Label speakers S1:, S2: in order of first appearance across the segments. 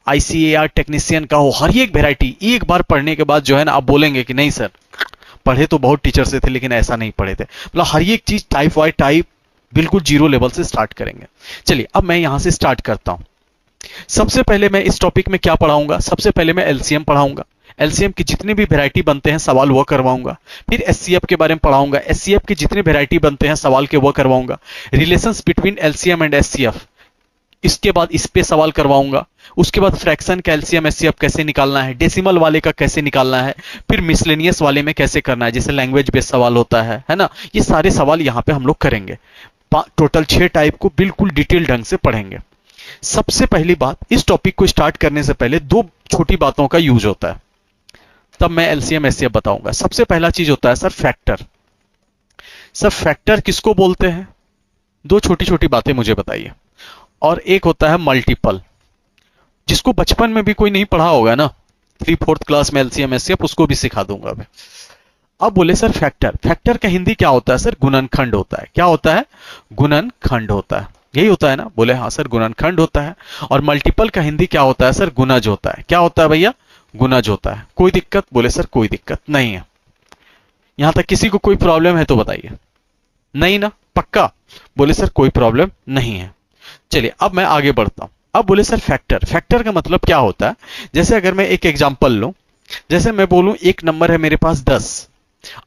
S1: ICAR technician का हो, हर एक वेराइटी एक बार पढ़ने के बाद जो है ना आप बोलेंगे कि नहीं सर, पढ़े तो बहुत टीचर से थे लेकिन ऐसा नहीं पढ़े थे। मतलब हर एक चीज टाइप बाय टाइप बिल्कुल जीरो लेवल से स्टार्ट करेंगे। चलिए अब मैं यहां से स्टार्ट करता हूं। सबसे पहले मैं इस टॉपिक में क्या पढ़ाऊंगा, सबसे पहले मैं एलसीएम पढ़ाऊंगा। एलसीएम की जितने भी वैरायटी बनते हैं सवाल वो करवाऊंगा। फिर एचसीएफ के बारे में पढ़ाऊंगा, एचसीएफ के जितने वैरायटी बनते हैं सवाल के वो करवाऊंगा। Relations between LCM and HCF, इसके बाद इस पे सवाल करवाऊंगा। उसके बाद फ्रैक्शन का एलसीएम एचसीएफ कैसे निकालना है, डेसिमल वाले का कैसे निकालना है, फिर मिसलेनियस वाले में कैसे करना है, जैसे लैंग्वेज बेस्ड सवाल होता है ना। ये सारे सवाल यहां पे हम लोग करेंगे। टोटल 6 टाइप को बिल्कुल डिटेल ढंग से पढ़ेंगे। सबसे पहली बात, इस टॉपिक को स्टार्ट करने से पहले 2 छोटी बातों का यूज होता है, तब मैं एलसीएम एचसीएफ बताऊंगा। सबसे पहला चीज होता है सर फैक्टर। सर फैक्टर किसको बोलते हैं, 2 छोटी छोटी बातें मुझे बताइए। और एक होता है मल्टीपल, जिसको बचपन में भी कोई नहीं पढ़ा होगा ना, 3-4th क्लास में एलसीएम एचसीएफ, उसको भी सिखा दूंगा मैं। अब बोले सर फैक्टर, फैक्टर का हिंदी क्या होता है सर, गुणनखंड होता है। क्या होता है, गुणनखंड होता है, यही होता है ना। बोले हाँ सर गुणनखंड होता है। और मल्टीपल का हिंदी क्या होता है सर, गुणज होता है। क्या होता है भैया, गुणज होता है। कोई दिक्कत, बोले सर कोई दिक्कत नहीं है। यहां तक किसी को कोई प्रॉब्लम है तो बताइए, नहीं ना, पक्का, बोले सर कोई प्रॉब्लम नहीं है। चलिए अब मैं आगे बढ़ता हूं। अब बोले सर फैक्टर, फैक्टर का मतलब क्या होता है, जैसे अगर मैं एक एग्जांपल लूं, जैसे मैं बोलूं एक नंबर है मेरे पास 10।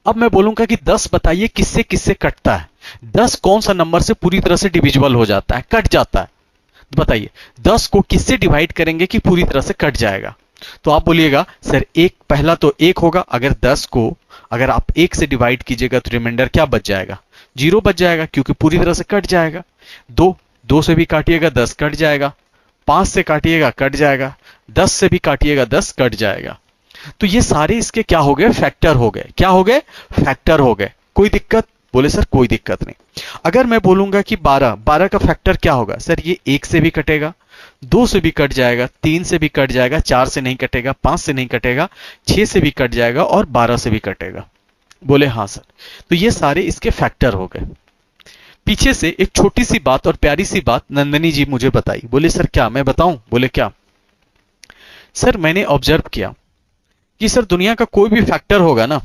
S1: अब मैं बोलूंगा कि 10 बताइए किससे किससे कटता है, 10 कौन सा नंबर से पूरी तरह से डिविजिबल हो जाता है, कट जाता है, बताइए 10 को किससे डिवाइड करेंगे कि पूरी तरह से कट जाएगा। तो आप बोलिएगा सर एक, पहला तो 1 होगा। अगर 10 को अगर आप 1 से डिवाइड कीजिएगा तो रिमाइंडर क्या बच जाएगा, 0 बच जाएगा, क्योंकि पूरी तरह से कट जाएगा। 2 से भी काटिएगा 10 कट जाएगा, 5 से काटिएगा कट जाएगा, 10 से भी काटिएगा 10 कट जाएगा। तो ये सारे इसके क्या हो गए, फैक्टर हो गए। क्या हो गए, फैक्टर हो गए। कोई दिक्कत, बोले सर कोई दिक्कत नहीं। अगर मैं बोलूंगा कि 12 का फैक्टर क्या होगा, सर ये 1 से भी कटेगा, 2 से भी कट जाएगा, 3 से भी कट जाएगा, 4 से नहीं कटेगा, 5 से नहीं कटेगा, 6 से भी कट जाएगा और 12 से भी कटेगा। बोले हाँ सर। तो ये सारे इसके फैक्टर हो गए। पीछे से एक छोटी सी बात और प्यारी सी बात नंदनी जी मुझे बताई। बोले सर क्या, मैं बताऊं, बोले क्या। सर मैंने ऑब्जर्व किया कि सर दुनिया का कोई भी फैक्टर होगा ना,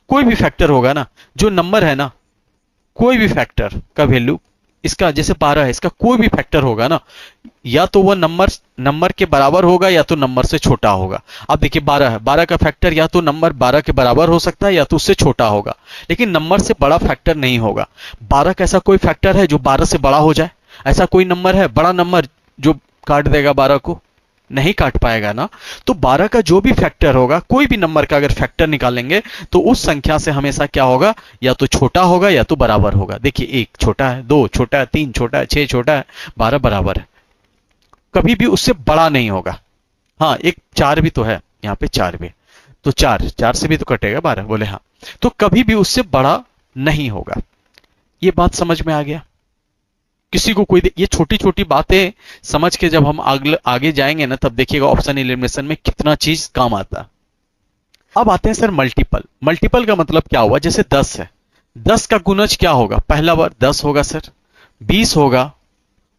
S1: कोई भी फैक्टर होगा ना, जो नंबर है ना, कोई भी फैक्टर का वैल्यू, इसका जैसे 12 है, इसका कोई भी फैक्टर होगा ना, या तो वह नंबर के बराबर होगा या तो नंबर से छोटा होगा। अब देखिए 12 है, 12 का फैक्टर या तो नंबर 12 के बराबर हो सकता है या तो उससे छोटा होगा, लेकिन नंबर से बड़ा फैक्टर नहीं होगा। 12 का ऐसा कोई फैक्टर है जो 12 से बड़ा हो जाए, ऐसा कोई नंबर है बड़ा नंबर जो काट देगा 12 को, नहीं काट पाएगा ना। तो 12 का जो भी फैक्टर होगा, कोई भी नंबर का अगर फैक्टर निकालेंगे तो उस संख्या से हमेशा क्या होगा, या तो छोटा होगा या तो बराबर होगा। देखिए 1 छोटा है, 2 छोटा है, 3 छोटा है, 6 छोटा है, 12 बराबर है, कभी भी उससे बड़ा नहीं होगा। हाँ एक 4 भी तो है, यहाँ पे 4 भी, तो 4 से भी तो कटेगा 12, बोले हाँ। तो कभी भी उससे बड़ा नहीं होगा। ये बात समझ में आ गया किसी को, कोई ये छोटी छोटी बातें समझ के जब हम आगे जाएंगे ना, तब देखिएगा ऑप्शन एलिमिनेशन में कितना चीज काम आता है। अब आते हैं सर मल्टीपल। मल्टीपल का मतलब क्या हुआ, जैसे 10 है, 10 का गुणज क्या होगा, पहला बार 10 होगा सर, 20 होगा,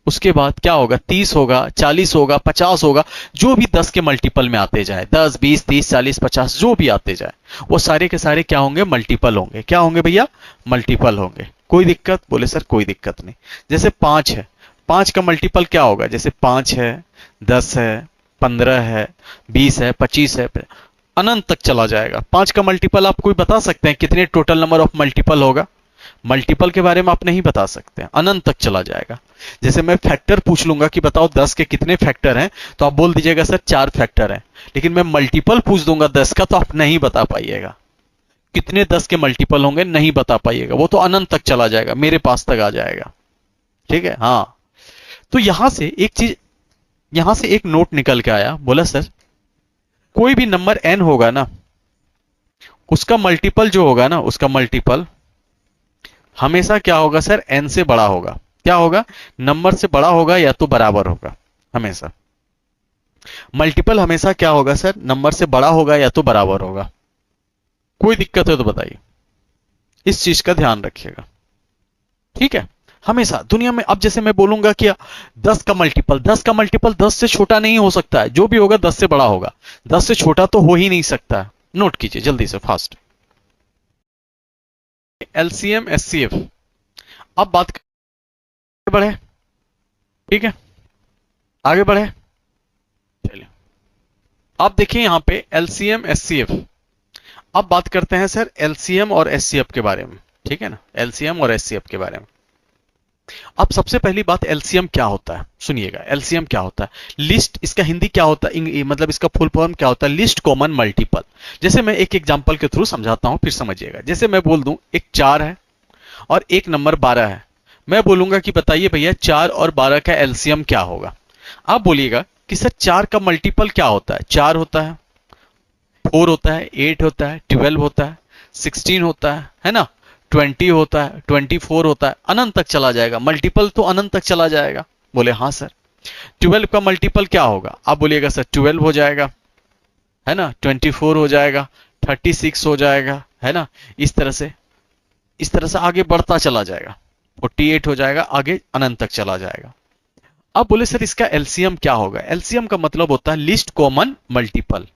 S1: उसके बाद क्या होगा, 30 होगा, 40 होगा, 50 होगा, जो भी 10 के मल्टीपल में आते जाए, 10, 20, 30, 40, 50 जो भी आते जाए, वो सारे के सारे क्या होंगे, मल्टीपल होंगे। क्या होंगे भैया, मल्टीपल होंगे। कोई दिक्कत, बोले सर कोई दिक्कत नहीं। जैसे 5 है, 5 का मल्टीपल क्या होगा, जैसे 5 है, 10 है, 15 है, 20 है, 25 है, अनंत तक चला जाएगा। 5 का मल्टीपल आप कोई बता सकते हैं कितने टोटल नंबर ऑफ मल्टीपल होगा, मल्टीपल के बारे में आप नहीं बता सकते, अनंत तक चला जाएगा। जैसे मैं फैक्टर पूछ लूंगा कि बताओ 10 के कितने फैक्टर हैं, तो आप बोल दीजिएगा सर 4 फैक्टर हैं, लेकिन मैं मल्टीपल पूछ दूंगा 10 का तो आप नहीं बता पाइएगा कितने 10 के मल्टीपल होंगे, नहीं बता पाइएगा, वो तो अनंत तक चला जाएगा, मेरे पास तक आ जाएगा। ठीक है, हाँ। तो यहां से एक चीज, यहां से एक नोट निकल के आया, बोला सर कोई भी नंबर n होगा ना, उसका मल्टीपल जो होगा ना, उसका मल्टीपल हमेशा क्या होगा सर, n से बड़ा होगा। क्या होगा, नंबर से बड़ा होगा या तो बराबर होगा। हमेशा मल्टीपल हमेशा क्या होगा सर, नंबर से बड़ा होगा या तो बराबर होगा। कोई दिक्कत है तो बताइए, इस चीज का ध्यान रखिएगा। ठीक है, हमेशा दुनिया में। अब जैसे मैं बोलूंगा कि 10 का मल्टीपल, 10 का मल्टीपल 10 से छोटा नहीं हो सकता है, जो भी होगा 10 से बड़ा होगा, 10 से छोटा तो हो ही नहीं सकता है। नोट कीजिए जल्दी से फास्ट। LCM HCF. अब बात बढ़े, ठीक है, आगे बढ़े, चलिए। अब देखिए यहां पे एलसीएम एचसीएफ। अब बात करते हैं सर एलसीएम और एचसीएफ के बारे में, ठीक है ना, एलसीएम और एचसीएफ के बारे में। अब सबसे पहली बात, एलसीएम क्या होता है सुनिएगा। एलसीएम क्या होता है? लिस्ट, इसका हिंदी क्या होता है, मतलब इसका फुल फॉर्म क्या होता है? List common multiple. जैसे मैं एक एग्जांपल के थ्रू समझाता हूं, फिर समझिएगा। जैसे मैं बोल दूं एक 4 है और एक नंबर 12 है, मैं बोलूंगा कि बताइए भैया 4 और 12 का एलसीएम क्या होगा। आप बोलिएगा कि सर 4 का मल्टीपल क्या होता है? 4 होता है, 4 होता है, 8 होता है, 12 होता है, 16 होता है ना, 20 होता है, 24 होता है, अनंत तक चला जाएगा। मल्टीपल तो अनंत तक चला जाएगा। बोले हाँ सर। 12 का मल्टीपल क्या होगा? आप बोलिएगा सर 12 हो जाएगा, है ना, 24 हो जाएगा, 36 हो जाएगा, है ना, इस तरह से आगे बढ़ता चला जाएगा, 48 हो जाएगा, आगे अनंत तक चला जाएगा। अब बोले सर इसका एलसीएम क्या होगा? एलसीएम का मतलब होता है लिस्ट कॉमन मल्टीपल।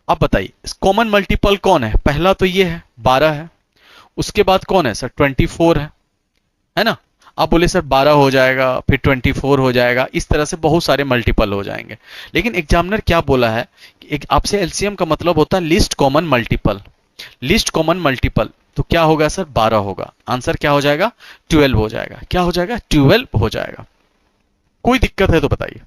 S1: अब बताइए कॉमन मल्टीपल कौन है? पहला तो ये है 12 है, उसके बाद कौन है सर? 24 है ना। आप बोले सर 12 हो जाएगा, फिर 24 हो जाएगा, इस तरह से बहुत सारे मल्टीपल हो जाएंगे। लेकिन एग्जामिनर क्या बोला है कि एक आपसे एलसीएम का मतलब होता है list common multiple. List common multiple तो क्या होगा सर? 12 होगा। आंसर क्या हो जाएगा? 12 हो जाएगा। क्या हो जाएगा? 12 हो जाएगा। कोई दिक्कत है तो बताइए।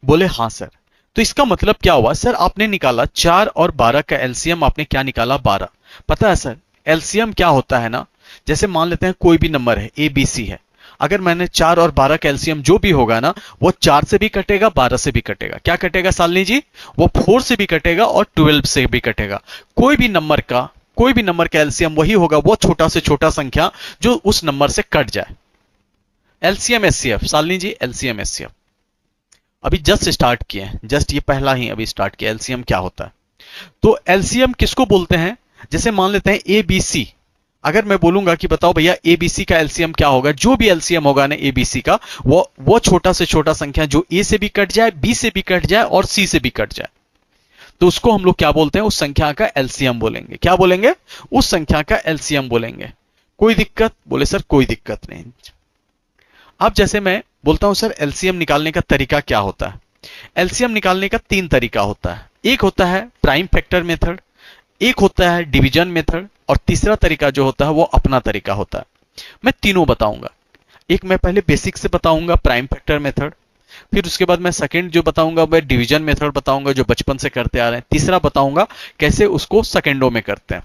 S1: बोले हाँ सर। तो इसका मतलब क्या हुआ सर? आपने निकाला 4 और 12 का एलसीएम, आपने क्या निकाला? 12। पता है सर एलसीएम क्या होता है ना, जैसे मान लेते हैं कोई भी नंबर है, ए बी सी है, अगर मैंने 4 और 12 का एलसीएम जो भी होगा ना, वो 4 से भी कटेगा, 12 से भी कटेगा। क्या कटेगा शालिनी जी? वो 4 से भी कटेगा और 12 से भी कटेगा। कोई भी नंबर का एलसीएम वही होगा, वो छोटा से छोटा संख्या जो उस नंबर से कट जाए। एलसीएम एचसीएफ शालिनी जी, एलसीएम एचसीएफ अभी जस्ट स्टार्ट किए हैं, जस्ट ये पहला ही अभी स्टार्ट किया। एलसीएम क्या होता है? तो एलसीएम किसको बोलते हैं? जैसे मान लेते हैं ए बी सी, अगर मैं बोलूंगा कि बताओ भैया एबीसी का एलसीएम क्या होगा, जो भी एलसीएम होगा ना एबीसी का, वो छोटा से छोटा संख्या जो ए से भी कट जाए, बी से भी कट जाए और सी से भी कट जाए, तो उसको हम लोग क्या बोलते हैं? उस संख्या का एलसीएम बोलेंगे। क्या बोलेंगे? उस संख्या का एलसीएम बोलेंगे। कोई दिक्कत? बोले सर कोई दिक्कत नहीं। अब जैसे मैं बोलता हूं सर एलसीएम निकालने का तरीका क्या होता है? एलसीएम निकालने का 3 तरीका होता है। एक होता है प्राइम फैक्टर मेथड, एक होता है डिवीजन मेथड, और तीसरा तरीका जो होता है वो अपना तरीका होता है। मैं तीनों बताऊंगा। एक मैं पहले बेसिक से बताऊंगा प्राइम फैक्टर मेथड, फिर उसके बाद मैं सेकंड जो बताऊंगा मैं डिवीजन मेथड बताऊंगा जो बचपन से करते आ रहे हैं, तीसरा बताऊंगा कैसे उसको सेकेंडों में करते हैं।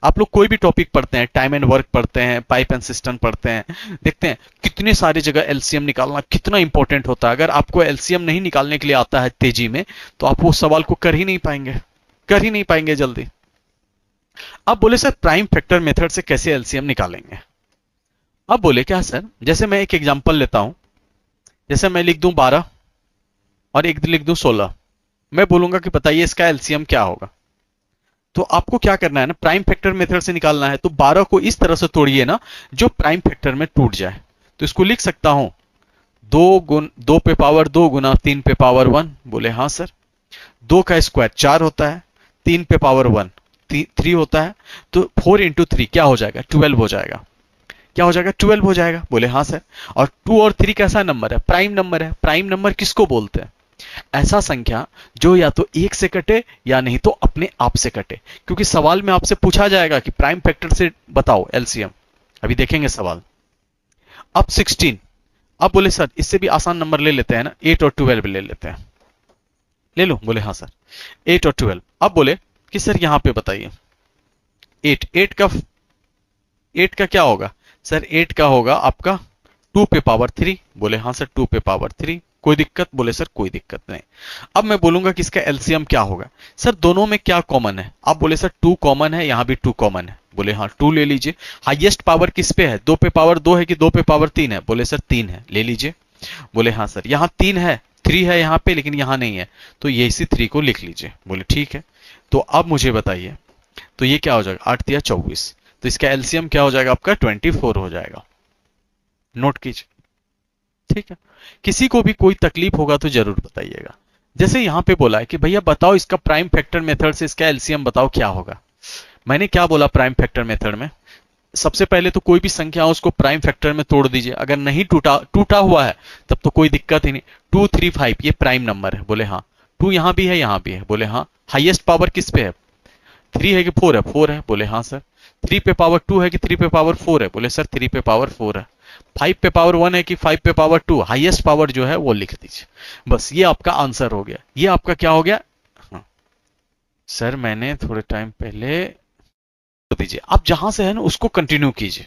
S1: आप लोग कोई भी टॉपिक पढ़ते हैं, टाइम एंड वर्क पढ़ते हैं, पाइप एंड सिस्टम पढ़ते हैं, देखते हैं कितने सारी जगह एलसीएम निकालना कितना इंपॉर्टेंट होता है। अगर आपको एलसीएम नहीं निकालने के लिए आता है तेजी में, तो आप वो सवाल को कर ही नहीं पाएंगे जल्दी। अब बोले सर प्राइम फैक्टर मेथड से कैसे एलसीएम निकालेंगे? अब बोले क्या सर, जैसे मैं एक एग्जांपल लेता हूं, जैसे मैं लिख दूं 12 और एक लिख दूं 16, मैं बोलूंगा कि बताइए इसका एलसीएम क्या होगा। तो आपको क्या करना है ना, प्राइम फैक्टर मेथड से निकालना है। तो 12 को इस तरह से तोड़िए ना जो प्राइम फैक्टर में टूट जाए। तो इसको लिख सकता हूं 2 पे पावर 2 गुना 3 पे पावर 1। बोले हाँ सर। 2 का स्क्वायर 4 होता है, 3 पे पावर 1 3 होता है, तो 4 इंटू 3 क्या हो जाएगा? 12 हो जाएगा। क्या हो जाएगा? 12 हो जाएगा। बोले हाँ सर। और 2 और 3 कैसा नंबर है? प्राइम नंबर है। प्राइम नंबर किसको बोलते हैं? ऐसा संख्या जो या तो 1 से कटे या नहीं तो अपने आप से कटे, क्योंकि सवाल में आपसे पूछा जाएगा कि प्राइम फैक्टर से बताओ एलसीएम। अभी देखेंगे सवाल। अब 16। अब बोले सर इससे भी आसान नंबर ले लेते हैं ना, 8 और 12 ले लेते हैं। ले लो? बोले हाँ सर 8 और 12। अब बोले कि सर यहां पे बताइए 8 का क्या होगा सर? 8 का होगा आपका 2 पे पावर 3। बोले हाँ सर 2 पे पावर 3। कोई दिक्कत? बोले सर कोई दिक्कत नहीं। अब मैं बोलूंगा कि इसका एलसीएम क्या होगा। सर दोनों में क्या कॉमन है? आप बोले सर 2 कॉमन है, यहां भी 2 कॉमन है। बोले हाँ 2 ले लीजिए। हाईएस्ट पावर किस पे है? 2 पे पावर 2 है कि 2 पे पावर 3 है? बोले सर 3 है, ले लीजिए। बोले हाँ सर यहां 3 है, 3 है यहां पे लेकिन यहां नहीं है, तो ये इसी 3 को लिख लीजिए। बोले ठीक है। तो अब मुझे बताइए, तो ये क्या हो जाएगा? 8 या 24, तो इसका एलसीएम क्या हो जाएगा आपका? 24 हो जाएगा। नोट कीजिए, ठीक है। किसी को भी कोई तकलीफ होगा तो जरूर बताइएगा। जैसे यहां पे बोला है कि भैया बताओ इसका प्राइम फैक्टर मेथड से इसका एलसीएम बताओ क्या होगा। मैंने क्या बोला प्राइम फैक्टर मेथड में, सबसे पहले तो कोई भी संख्या हो उसको प्राइम फैक्टर में तोड़ दीजिए, अगर नहीं टूटा टूटा हुआ है तब तो कोई दिक्कत ही नहीं। 2 3 5 ये प्राइम नंबर है, बोले हाँ। 2 यहां भी है यहां भी है, बोले हाँ। हाईएस्ट पावर किस पे है, 3 है कि 4 है, 4 है, बोले हाँ सर। 3 पे पावर 2 है कि 3 पे पावर 4 है, बोले सर 3 पे पावर 4 है। 5 पे पावर 1 है कि 5 पे पावर 2, हाईएस्ट पावर जो है वो लिख दीजिए। बस ये आपका आंसर हो गया, ये आपका क्या हो गया। हाँ सर मैंने थोड़े टाइम पहले दीजिए, आप जहां से है ना उसको कंटिन्यू कीजिए,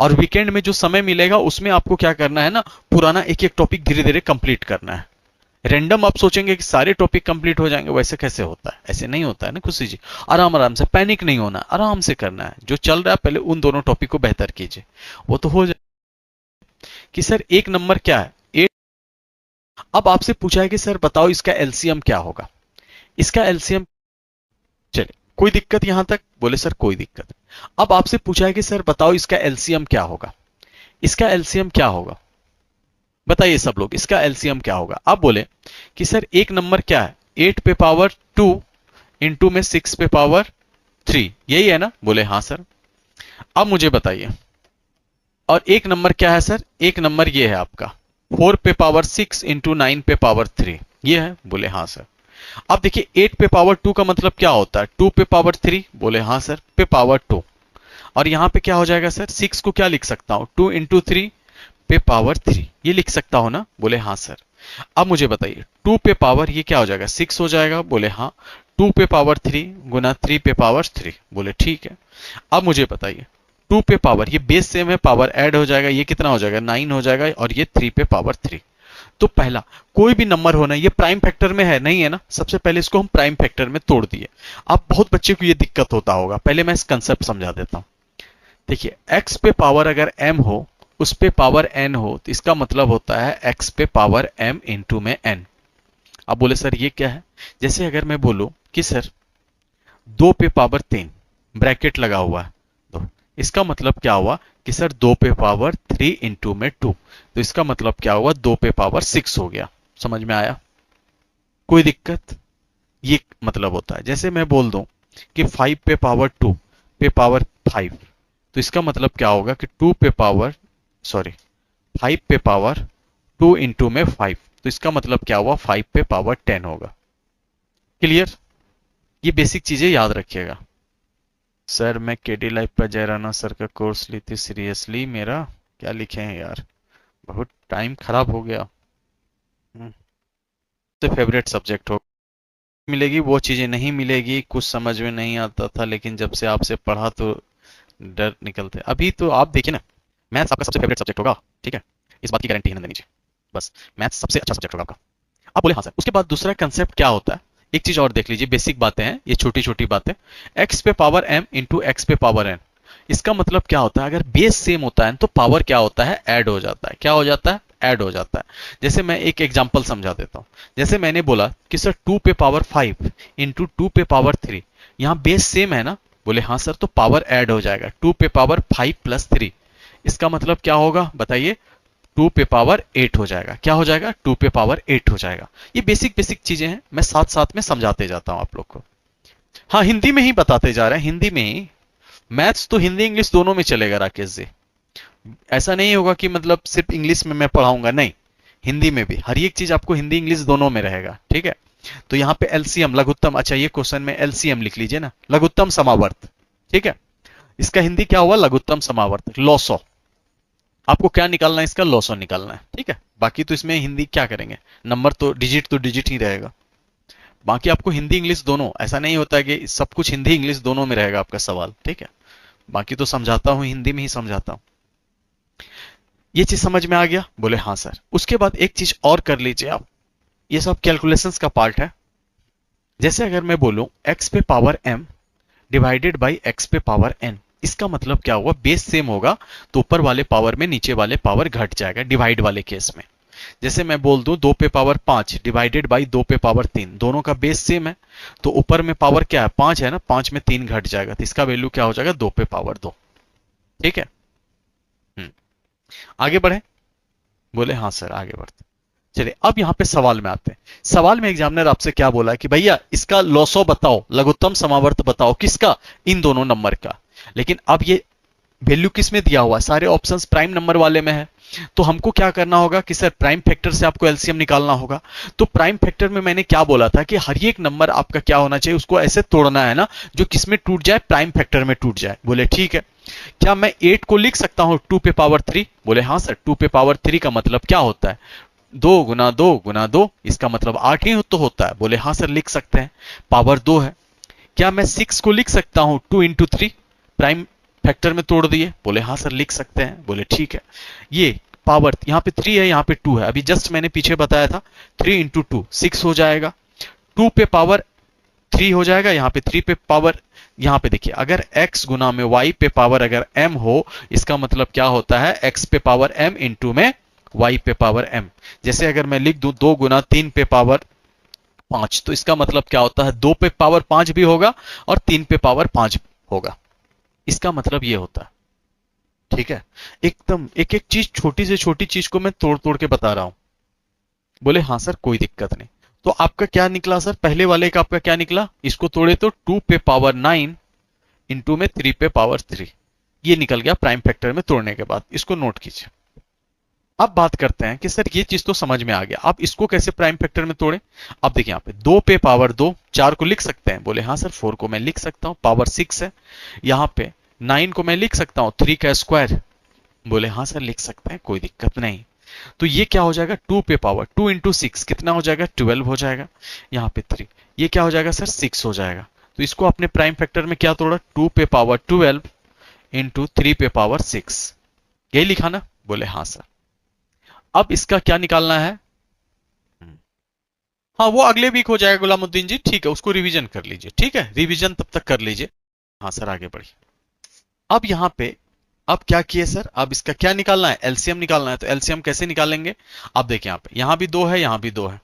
S1: और वीकेंड में जो समय मिलेगा उसमें आपको क्या करना है ना, पुराना एक एक टॉपिक धीरे धीरे कंप्लीट करना है। रैंडम आप सोचेंगे कि सारे टॉपिक कंप्लीट हो जाएंगे, वैसे कैसे होता है, ऐसे नहीं होता है ना खुशी जी। आराम आराम से, पैनिक नहीं होना, आराम से करना है, जो चल रहा है पहले उन दोनों टॉपिक को बेहतर कीजिए, वो तो हो जाए। कि सर एक नंबर क्या है, एट। अब आपसे पूछा है कि सर बताओ इसका एलसीएम क्या होगा, इसका एलसीएम, चलिए कोई दिक्कत यहां तक, बोले सर कोई दिक्कत। अब आपसे पूछा है कि सर बताओ इसका एलसीएम क्या होगा, इसका एलसीएम क्या होगा, बताइए सब लोग इसका एलसीएम क्या होगा। आप बोले कि सर एक नंबर क्या है, 8 पे पावर 2 इंटू में 6 पे पावर 3, यही है ना, बोले हाँ सर। अब मुझे बताइए, और एक नंबर क्या है सर, एक नंबर ये है आपका 4 पे पावर 6 इंटू 9 पे पावर 3, ये है, बोले हाँ सर। अब देखिए 8 पे पावर 2 का मतलब क्या होता है, 2 पे पावर 3, बोले हाँ सर, पे पावर 2। और यहां पे क्या हो जाएगा सर, 6 को क्या लिख सकता हूं, 2 इंटू 3 पे पावर 3, ये लिख सकता हूं ना, बोले हाँ सर। अब मुझे बताइए 2 पे पावर ये क्या हो जाएगा, 6 हो जाएगा, बोले हाँ। 2 पे पावर 3 गुना 3 पे पावर 3, बोले ठीक है। अब मुझे बताइए 2 पे पावर, ये बेस सेम है, पावर ऐड हो जाएगा, ये कितना हो जाएगा 9 हो जाएगा, और ये 3 पे पावर 3। तो पहला कोई भी नंबर होना, ये प्राइम फैक्टर में है नहीं है ना, सबसे पहले इसको हम प्राइम फैक्टर में तोड़ दिए। अब बहुत बच्चे को ये दिक्कत होता होगा, पहले मैं इस कंसेप्ट समझा देता हूं। देखिए x पे पावर अगर m हो, उस पे पावर n हो, तो इसका मतलब होता है x पे पावर m इंटू में n। अब बोले सर ये क्या है, जैसे अगर मैं बोलूं कि सर 2 पे पावर 3 ब्रैकेट लगा हुआ है, तो इसका मतलब क्या हुआ कि सर 2 पे पावर 3 इंटू में 2, तो इसका मतलब क्या हुआ 2 पे पावर 6 हो गया। समझ में आया, कोई दिक्कत, ये मतलब होता है। जैसे मैं बोल दूं कि 5 पे पावर 2 पे पावर 5, तो इसका मतलब क्या होगा कि 2 पे पावर, सॉरी 5 पे पावर 2 इंटू में 5, तो इसका मतलब क्या हुआ 5 पे पावर 10 होगा। क्लियर, ये बेसिक चीजें याद रखिएगा। सर मैं केडी लाइफ पर जयराना सर का कोर्स ली थी, सीरियसली मेरा क्या लिखे हैं यार, बहुत टाइम खराब हो गया। तो फेवरेट सब्जेक्ट हो, मिलेगी वो चीजें नहीं मिलेगी, कुछ समझ में नहीं आता था, लेकिन जब से आपसे पढ़ा तो डर निकलते। अभी तो आप देखिए ना, मैथ्स आपका सबसे फेवरेट सब्जेक्ट होगा, ठीक है, इस बात की गारंटी है नंदनी जी, बस मैथ्स सबसे अच्छा सब्जेक्ट होगा आपका। आप बोले हाँ सर। उसके बाद दूसरा कंसेप्ट क्या होता है, एक चीज और देख लीजिए, बेसिक बातें हैं ये, छोटी छोटी बातें। एक्स पे पावर m इंटू एक्स पे पावर n, इसका मतलब क्या होता है, अगर बेस सेम होता है तो पावर क्या होता है, ऐड हो जाता है। क्या हो जाता है, ऐड हो जाता है। जैसे मैं एक एग्जांपल समझा देता हूं, जैसे मैंने बोला कि सर 2 पे पावर 5 इंटू 2 पे पावर 3, यहां बेस सेम है ना, बोले हाँ सर, तो पावर ऐड हो जाएगा, 2 पे पावर 5 प्लस 3, इसका मतलब क्या होगा बताइए, 2 पे पावर 8 हो जाएगा। क्या हो जाएगा, 2 पे पावर 8 हो जाएगा। ये बेसिक बेसिक चीजें हैं, मैं साथ साथ में समझाते जाता हूं आप लोग को। हाँ हिंदी में ही बताते जा रहे हैं, हिंदी में ही। मैथ्स तो हिंदी इंग्लिश दोनों में चलेगा राकेश जी, ऐसा नहीं होगा कि मतलब सिर्फ इंग्लिश में मैं पढ़ाऊंगा, नहीं, हिंदी में भी हर एक चीज आपको हिंदी इंग्लिश दोनों में रहेगा, ठीक है। तो यहाँ पे एलसीएम लघुत्तम, अच्छा ये क्वेश्चन में एलसीएम लिख लीजिए ना, लघुत्तम समावर्त, ठीक है। इसका हिंदी क्या हुआ, लघुत्तम समावर्त, लॉसो। आपको क्या निकालना है, इसका लॉसो निकालना है, ठीक है। बाकी तो इसमें हिंदी क्या करेंगे, नंबर तो डिजिट ही रहेगा। बाकी आपको हिंदी इंग्लिश दोनों, ऐसा नहीं होता है कि सब कुछ हिंदी इंग्लिश दोनों में रहेगा आपका सवाल, ठीक है। बाकी तो समझाता हूं, हिंदी में ही समझाता हूं। ये चीज समझ में आ गया, बोले हाँ सर। उसके बाद एक चीज और कर लीजिए आप, ये सब कैलकुलेशंस का पार्ट है। जैसे अगर मैं बोलूं x पे power m divided by x पे पावर n, इसका मतलब क्या हुआ, बेस सेम होगा तो ऊपर वाले पावर में नीचे वाले पावर घट जाएगा, डिवाइड वाले केस में। जैसे मैं बोल दूं 2 पे पावर 5 डिवाइडेड बाई 2 पे पावर 3, दोनों का बेस सेम है, तो ऊपर में पावर क्या है 5 है ना, 5 में 3 घट जाएगा, तो इसका वैल्यू क्या हो जाएगा 2 पे पावर 2, ठीक है। आगे बढ़े, बोले हाँ सर आगे बढ़ते। चलिए अब यहां पे सवाल में आते हैं। सवाल में एग्जामिनर आपसे क्या बोला कि भैया इसका लॉसो बताओ, लघुत्तम समावर्त बताओ, किसका, इन दोनों नंबर का। लेकिन अब ये वैल्यू किस में दिया हुआ है, सारे ऑप्शंस प्राइम नंबर वाले में है। तो हमको क्या करना होगा कि सर प्राइम फैक्टर से आपको एलसीएम निकालना होगा। तो प्राइम फैक्टर में मैंने क्या बोला था कि हर एक नंबर आपका क्या होना चाहिए, उसको ऐसे तोड़ना है ना जो किसमें टूट जाए, प्राइम फैक्टर में टूट जाए। बोले ठीक है। क्या मैं 8 को लिख सकता हूं 2 पे पावर 3? बोले हाँ सर। 2 पे पावर 3 का मतलब क्या होता है, 2 गुना 2 गुना 2, इसका मतलब 8 ही तो होता है। बोले हाँ सर लिख सकते हैं, पावर 2 है। क्या मैं 6 को लिख सकता हूं 2 इंटू 3, प्राइम फैक्टर में तोड़ दिए? बोले हाँ सर लिख सकते हैं। बोले ठीक है। ये पावर यहां पे 3 है, यहां पे 2 है, अभी जस्ट मैंने पीछे बताया था 3 इंटू 2 6 हो जाएगा। 2 पे पावर 3 हो जाएगा, यहां पे 3 पे पावर, यहां पे देखिए अगर x गुना में y पे पावर अगर m हो, इसका मतलब क्या होता है, x पे पावर m इंटू में y पे पावर m। जैसे अगर मैं लिख दूं 2 गुना 3 पे पावर 5, तो इसका मतलब क्या होता है 2 पे पावर 5 भी होगा और 3 पे पावर 5 होगा। इसका मतलब ये होता है। ठीक है, एकदम एक एक चीज, छोटी से छोटी चीज को मैं तोड़ तोड़ के बता रहा हूं। बोले हाँ सर कोई दिक्कत नहीं। तो आपका क्या निकला सर, पहले वाले का आपका क्या निकला, इसको तोड़े तो 2 पे पावर 9 इंटू में 3 पे पावर 3, ये निकल गया प्राइम फैक्टर में तोड़ने के बाद। इसको नोट कीजिए। अब बात करते हैं कि सर ये चीज तो समझ में आ गया, अब इसको कैसे प्राइम फैक्टर में तोड़े। अब देखिए यहाँ पे 2 पे पावर 2, 4 को लिख सकते हैं? बोले हाँ सर। 4 को मैं लिख सकता हूं, पावर 6 है। यहाँ पे 9 को मैं लिख सकता हूं 3 का स्क्वायर? बोले हाँ सर लिख सकते हैं, कोई दिक्कत नहीं। तो ये क्या हो जाएगा, 2 पे पावर 2 इंटू 6 कितना हो जाएगा, 12 हो जाएगा। यहाँ पे 3, ये क्या हो जाएगा सर, 6 हो जाएगा। तो इसको अपने प्राइम फैक्टर में क्या तोड़ा, 2 पे पावर 12 इंटू 3 पे पावर 6, यही लिखा ना? बोले हाँ सर। अब इसका क्या निकालना है, हाँ वो अगले वीक हो जाएगा गुलामुद्दीन जी, ठीक है, उसको रिवीजन कर लीजिए। ठीक है, रिवीजन तब तक कर लीजिए। हाँ सर आगे बढ़िए। अब यहां पे अब क्या किए सर, अब इसका क्या निकालना है, एलसीएम निकालना है। तो एलसीएम कैसे निकालेंगे, अब देखिए यहाँ पे, यहाँ भी 2 है, यहाँ भी 2 है,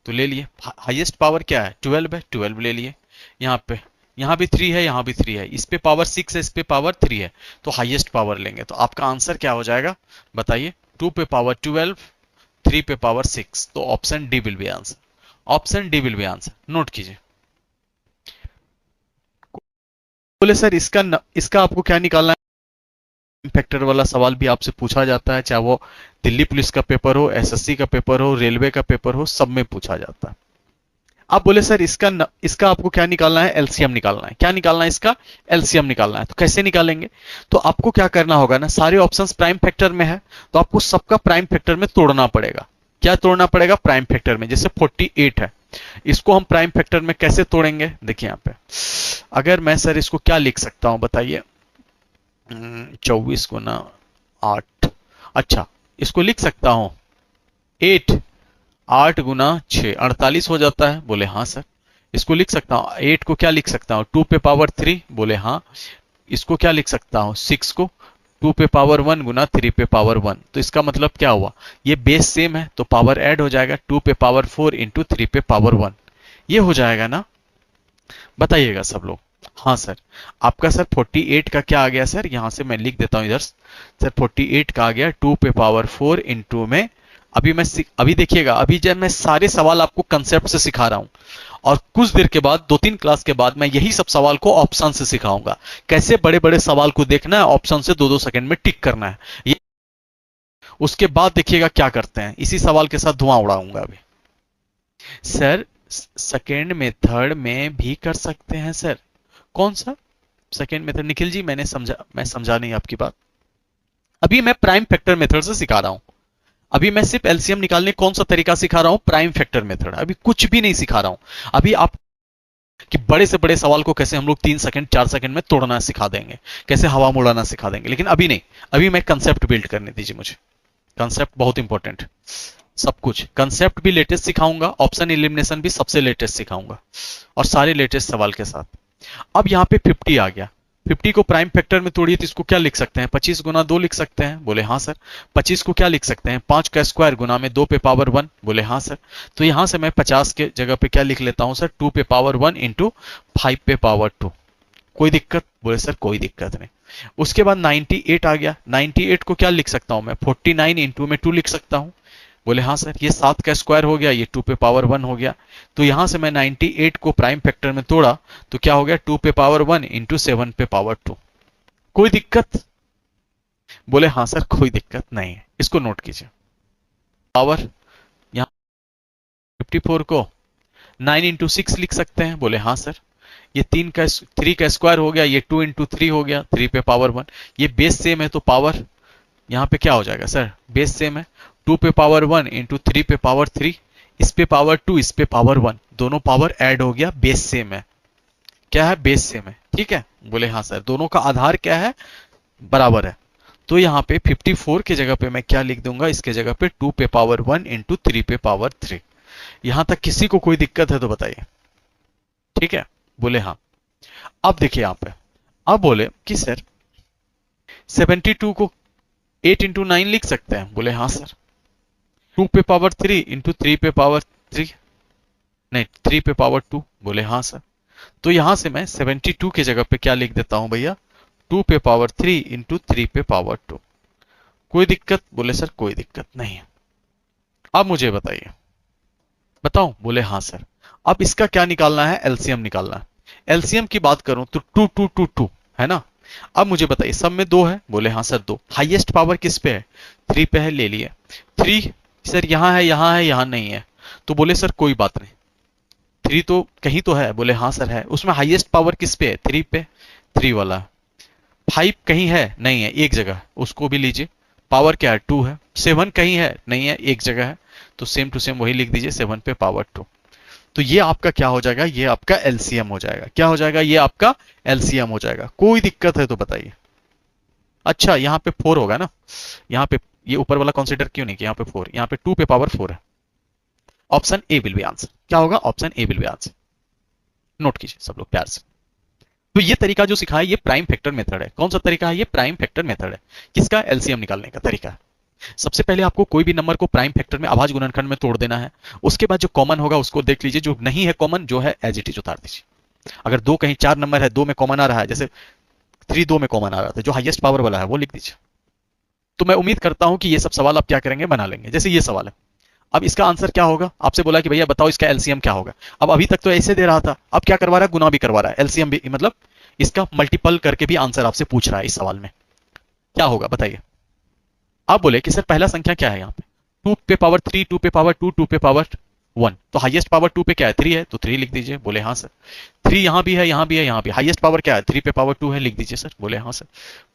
S1: तो ले लिए। हाईएस्ट पावर क्या है, 12 है, 12 ले लिए। यहाँ पे यहाँ भी 3 है, यहाँ भी 3 है, इस पे पावर 6 है, इस पे पावर 3 है, तो हाईएस्ट पावर लेंगे। तो आपका आंसर क्या हो जाएगा बताइए, 2 पे पावर 12, 3 पे पावर 6, तो option D will be answer. Option D will be answer, note कीजिए। बोले सर इसका आपको क्या निकालना है, फैक्टर वाला सवाल भी आपसे पूछा जाता है, चाहे वो दिल्ली पुलिस का पेपर हो, एसएससी का पेपर हो, रेलवे का पेपर हो, सब में पूछा जाता है। आप बोले सर इसका आपको क्या निकालना है, एलसीएम निकालना है। क्या निकालना है, इसका एलसीएम निकालना है। तो कैसे निकालेंगे, तो आपको क्या करना होगा ना, सारे ऑप्शंस प्राइम फैक्टर में है, तो आपको सबका प्राइम फैक्टर में तोड़ना पड़ेगा। क्या तोड़ना पड़ेगा, प्राइम फैक्टर में। जैसे 48 है, इसको हम प्राइम फैक्टर में कैसे तोड़ेंगे, देखिए यहाँ पे अगर मैं सर इसको क्या लिख सकता हूं बताइए, 24 गुना 8, अच्छा इसको लिख सकता हूं 8, 8 गुना 6 48 हो जाता है। बोले हाँ सर। इसको लिख सकता हूं 8 को क्या लिख सकता हूं 2 पे पावर 3, बोले हाँ। इसको क्या लिख सकता हूं 6 को 2 पे पावर 1 गुना 3 पे पावर 1, तो इसका मतलब क्या हुआ, ये बेस सेम है तो पावर ऐड हो जाएगा, 2 पे पावर 4 इंटू 3 पे पावर 1, ये हो जाएगा ना, बताइएगा सब लोग। हाँ सर। आपका सर 48 का क्या आ गया सर, यहां से मैं लिख देता हूं इधर, सर 48 का आ गया 2 पे पावर 4 इंटू में, अभी देखिएगा, अभी जब मैं सारे सवाल आपको कंसेप्ट से सिखा रहा हूं, और कुछ देर के बाद 2-3 क्लास के बाद मैं यही सब सवाल को ऑप्शन से सिखाऊंगा, कैसे बड़े बड़े सवाल को देखना है, ऑप्शन से 2-2 सेकंड में टिक करना है। ये उसके बाद देखिएगा क्या करते हैं, इसी सवाल के साथ धुआं उड़ाऊंगा अभी। सर सेकेंड मेथड में भी कर सकते हैं सर, कौन सा सेकेंड मेथड निखिल जी, मैं समझा नहीं आपकी बात। अभी मैं प्राइम फैक्टर मेथड से सिखा रहा हूं, अभी मैं सिर्फ एलसीएम निकालने कौन सा तरीका सिखा रहा हूं, प्राइम फैक्टर मेथड, अभी कुछ भी नहीं सिखा रहा हूं। अभी आप कि बड़े से बड़े सवाल को कैसे हम लोग 3 सेकंड 4 सेकंड में तोड़ना सिखा देंगे, कैसे हवा में उड़ाना सिखा देंगे, लेकिन अभी नहीं, अभी मैं कंसेप्ट बिल्ड करने दीजिए मुझे। कंसेप्ट बहुत इंपॉर्टेंट, सब कुछ कंसेप्ट भी लेटेस्ट सिखाऊंगा, ऑप्शन एलिमिनेशन भी सबसे लेटेस्ट सिखाऊंगा, और सारे लेटेस्ट सवाल के साथ। अब यहां पे 50 आ गया, 50 को प्राइम फैक्टर में तोड़िए तो इसको क्या लिख सकते हैं, 25 गुना 2 लिख सकते हैं, बोले हाँ सर। 25 को क्या लिख सकते हैं, 5 का स्क्वायर गुना में 2 पे पावर 1, बोले हाँ सर। तो यहां से मैं 50 के जगह पे क्या लिख लेता हूं सर, 2 पे पावर 1 इंटू 5 पे पावर 2, कोई दिक्कत, बोले सर कोई दिक्कत नहीं। उसके बाद 98 आ गया। 98 को क्या लिख सकता हूं मैं, 49 इंटू में 2 लिख सकता हूं। बोले हाँ सर, ये 7 का स्क्वायर हो गया, ये 2 पे पावर 1 हो गया। तो यहां से मैं 98 को प्राइम फैक्टर में तोड़ा तो क्या हो गया, 2 पे पावर 1 इंटू 7 पे पावर 2। कोई दिक्कत? बोले हाँ सर, कोई दिक्कत नहीं है। इसको नोट कीजिए। पावर यहां 54 को 9 इंटू 6 लिख सकते हैं। बोले हाँ सर। ये 3 का स्क्वायर हो गया, ये 2 इंटू 3 हो गया, 3 पे पावर 1। ये बेस सेम है तो पावर यहां पे क्या हो जाएगा सर, बेस सेम है। 2 पे पावर 1 इंटू 3 पे पावर 3, इस पे पावर 2, इस पे पावर 1, दोनों पावर ऐड हो गया, बेस सेम है। क्या है, बेस सेम है। ठीक है। बोले हाँ सर, दोनों का आधार क्या है, बराबर है। तो यहाँ पे 54 की जगह पे मैं क्या लिख दूंगा, इसके जगह पे 2 पे पावर 1 इंटू 3 पे पावर 3। यहां तक किसी को कोई दिक्कत है तो बताइए। ठीक है। बोले हाँ। अब देखिए यहां पे, अब बोले कि सर 72 को 8 इंटू 9 लिख सकते हैं। बोले हाँ सर। 2 पे पावर 3 इंटू 3 पे पावर 3, नहीं 3 पे पावर 2। बोले हाँ सर। तो यहां से मैं 72 की जगह पे क्या लिख देता हूं भैया, 2 पे पावर 3 इंटू 3 पे पावर 2। कोई दिक्कत? बोले सर कोई दिक्कत नहीं है। अब मुझे बताइए, बताऊं? बोले हाँ सर। अब इसका क्या निकालना है, एलसीएम निकालना है। एलसीएम की बात करूं तो 2 2 2 2 है ना। अब मुझे बताइए, सब में 2 है। बोले हाँ सर 2। हाईएस्ट पावर किस पे है, 3 पे है, ले लिए। 3 सर यहां है, यहां है, यहां नहीं है। तो बोले सर कोई बात नहीं, 3 तो कहीं तो है। बोले हाँ सर है। उसमें हाईएस्ट पावर किस पे है, 3 पे, 3 वाला। 5 कहीं है, नहीं है, एक जगह, उसको भी लीजिए। पावर क्या है, 2 है। 7 कहीं है, नहीं है, एक जगह है। तो सेम टू सेम वही लिख दीजिए, 7 पे पावर 2। तो ये आपका क्या हो जाएगा, ये आपका एलसीएम हो जाएगा। क्या हो जाएगा, ये आपका एलसीएम हो जाएगा। कोई दिक्कत है तो बताइए। अच्छा यहाँ पे 4 होगा ना, यहाँ पे ये ऊपर वाला कंसीडर क्यों नहीं किया, यहाँ पे 4, यहाँ पे 2 पे पावर 4 है। Option A will be answer. क्या होगा, option A will be answer. Note कीजिए सब लोग प्यार से। तो ये तरीका जो सिखाया, ये प्राइम फैक्टर मेथड है। कौन सा तरीका है, ये प्राइम फैक्टर मेथड है। किसका, एलसीएम निकालने का तरीका है। सबसे पहले आपको कोई भी नंबर को प्राइम फैक्टर में, अभाज्य गुणनखंड में तोड़ देना है। उसके बाद जो कॉमन होगा उसको देख लीजिए, जो नहीं है कॉमन, जो है एज इट इज उतार दीजिए। अगर 2 कहीं 4 नंबर है, 2 में कॉमन आ रहा है, जैसे 3 2 में कॉमन आ रहा था, जो हाईएस्ट पावर वाला है वो लिख दीजिए। तो मैं उम्मीद करता हूं कि ये सब सवाल आप क्या करेंगे, बना लेंगे। जैसे ये सवाल है, अब इसका आंसर क्या होगा, आपसे बोला कि भैया बताओ इसका एलसीएम क्या होगा। अब अभी तक तो ऐसे दे रहा था, अब क्या करवा रहा है, गुना भी करवा रहा है, एलसीएम भी, मतलब इसका मल्टीपल करके भी आंसर आपसे पूछ रहा है इस सवाल में। क्या होगा बताइए। आप बोले कि सर पहला संख्या क्या है यहाँ पे, 2 पे पावर 3, 2 पे पावर 2, 2 पे पावर 1। तो हाईएस्ट पावर 2 पे क्या है, 3 है, तो 3 लिख दीजिए। बोले हाँ सर। 3 यहाँ भी है, यहाँ भी है, यहाँ भी। हाईएस्ट पावर क्या है, 3 पे पावर 2 है, लिख दीजिए सर। बोले हाँ सर।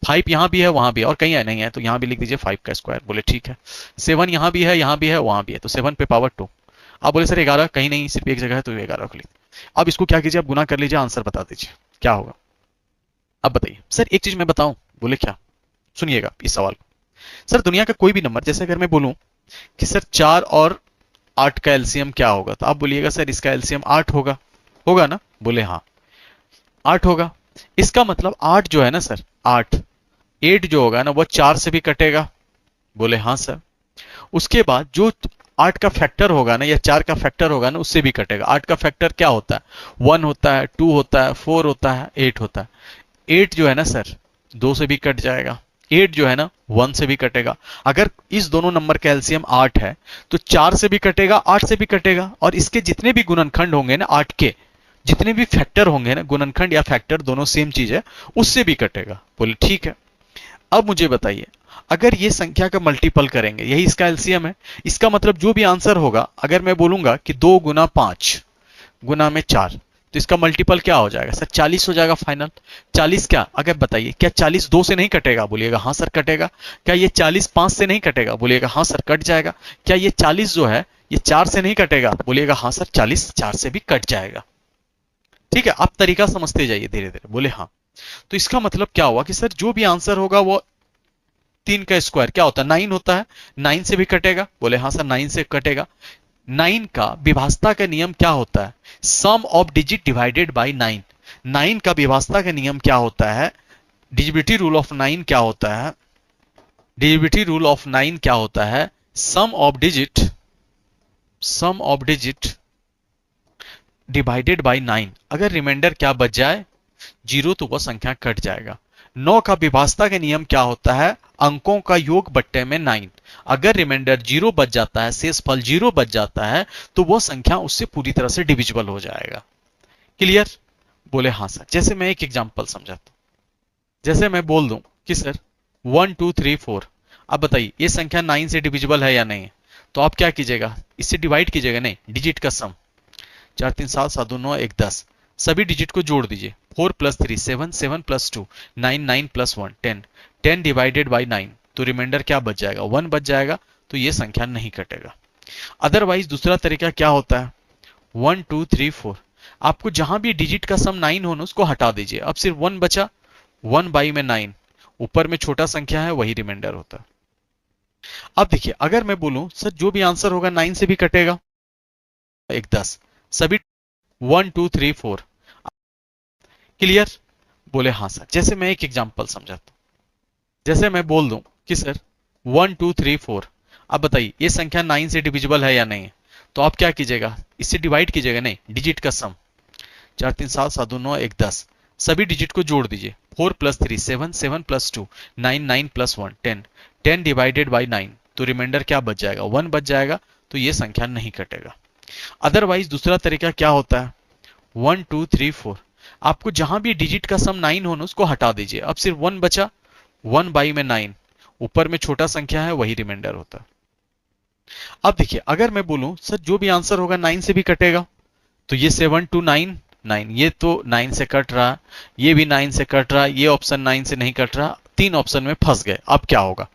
S1: 5 यहाँ भी है, वहां भी है, और कहीं है, नहीं है, तो यहाँ भी लिख दीजिए 5 का स्क्वायर। बोले ठीक है। 7 यहाँ भी है, यहाँ भी है, वहां भी है, तो 7 पे पावर 2। आप बोले सर 11 कहीं नहीं, सिर्फ एक जगह है, तो 11 को लिख। अब इसको क्या कीजिए, आप गुना कर लीजिए, आंसर बता दीजिए क्या होगा। अब बताइए सर, एक चीज मैं बताऊं। बोले क्या, सुनिएगा इस सवाल को। सर दुनिया का कोई भी नंबर, जैसे अगर मैं बोलूं कि सर 4 और 8 का एलसीएम क्या होगा, तो आप बोलिएगा सर इसका एलसीएम 8 होगा। होगा ना। बोले हाँ 8 होगा। इसका मतलब 8 जो है ना सर, 8 जो होगा ना वो 4 से भी कटेगा। बोले हाँ सर। उसके बाद जो 8 का फैक्टर होगा ना, या 4 का फैक्टर होगा ना, उससे भी कटेगा। 8 का फैक्टर क्या होता है, 1 होता है, 2 होता है, 4 होता है, 8 होता है। 8 जो है ना सर 2 से भी कट जाएगा, 8 जो है ना 1 से भी कटेगा। अगर इस दोनों नंबर का एलसीएम 8 है तो 4 से भी कटेगा, 8 से भी कटेगा, और इसके जितने भी गुणनखंड होंगे ना 8 के, जितने भी फैक्टर होंगे ना, गुणनखंड या फैक्टर दोनों सेम चीज है, उससे भी कटेगा। बोले ठीक है। अब मुझे बताइए, अगर ये संख्या का मल्टीपल करेंगे, यही इसका एलसीएम है, इसका मतलब जो भी आंसर होगा, अगर मैं बोलूंगा कि 2 गुना 5 गुना में 4, तो इसका मल्टीपल क्या हो जाएगा सर, 40 हो जाएगा फाइनल। 40 क्या, अगर बताइए क्या 40 2 से नहीं कटेगा, बोलिएगा हाँ सर कटेगा। क्या ये 40 5 से नहीं कटेगा, बोलिएगा हाँ सर कट जाएगा। क्या ये 40 जो है ये 4 से नहीं कटेगा, बोलिएगा हाँ सर 40 4 से भी कट जाएगा। ठीक है, आप तरीका समझते जाइए धीरे धीरे। बोले हाँ। तो इसका मतलब क्या हुआ कि सर जो भी आंसर होगा वो 3 का स्क्वायर क्या होता है, 9 होता है, 9 से भी कटेगा। बोले हाँ सर 9 से कटेगा। 9 का विभाजता का नियम क्या होता है, सम ऑफ डिजिट डिवाइडेड बाय 9। 9 का विभाजता का नियम क्या होता है, डिविजिबिलिटी रूल ऑफ 9 क्या होता है, डिविजिबिलिटी रूल ऑफ 9 क्या होता है, सम ऑफ डिजिट डिवाइडेड बाय 9। अगर रिमाइंडर क्या बच जाए 0 तो वह संख्या कट जाएगा। 9 का विभाजता के नियम क्या होता है? अंकों का योग बट्टे में 9। अगर रिमाइंडर 0 बच जाता है, शेष फल 0 बच जाता है, तो वो संख्या उससे पूरी तरह से डिविजिबल हो जाएगा। क्लियर? बोले हाँ सर। जैसे मैं एक एग्जांपल समझाता हूं। जैसे मैं बोल दूं कि सर 1 2 3 4, अब बताइए ये संख्या 9 से डिविजिबल है या नहीं है? तो आप क्या कीजिएगा, इससे डिवाइड कीजिएगा, नहीं, डिजिट का सम। 4 3 7 7 2 9 1 10, सभी डिजिट को जोड़ दीजिए। 4 + 3 7, 7 + 2 9, 9 + 1 10, 10 डिवाइडेड बाई 9, तो रिमाइंडर क्या बच जाएगा? 1 बच जाएगा, तो ये संख्या नहीं कटेगा। अदरवाइज दूसरा तरीका क्या होता है? 1 2 3 4, आपको जहां भी डिजिट का सम 9 हो ना उसको हटा दीजिए, अब सिर्फ 1 बचा। 1 बाई में 9, ऊपर में छोटा संख्या है वही रिमाइंडर होता है। अब देखिए अगर मैं बोलूं सर जो भी आंसर होगा 9 से भी कटेगा, 1 10, सभी 1 2 3 4। क्लियर? बोले हाँ सर। जैसे मैं एक एग्जांपल समझाता हूं। जैसे मैं बोल दूं कि सर 1 2 3 4, अब बताइए ये संख्या 9 से डिविजिबल है या नहीं है? तो आप क्या कीजिएगा, इससे डिवाइड कीजिएगा, नहीं, डिजिट का सम। 4 3 7 7 2 9 1 10, सभी डिजिट को जोड़ दीजिए। 4 + 3 7, 7 + 2 9, 9 + 1 10, 10 डिवाइडेड बाई 9, तो रिमाइंडर क्या बच जाएगा? 1 बच जाएगा, तो ये संख्या नहीं कटेगा। अदरवाइज दूसरा तरीका क्या होता है? 1 2 3 4, आपको जहां भी डिजिट का सम 9 हो ना उसको हटा दीजिए, अब सिर्फ 1 बचा। 1 बाई में 9, ऊपर में छोटा संख्या है वही रिमाइंडर होता है। अब देखिए अगर मैं बोलूं सर जो भी आंसर होगा 9 से भी कटेगा, तो ये 7 2 9 9, ये तो 9 से कट रहा, ये भी 9 से कट रहा, ये ऑप्शन 9 से नहीं कट रहा, 3 ऑप्शन में फंस गए। अब क्या होगा?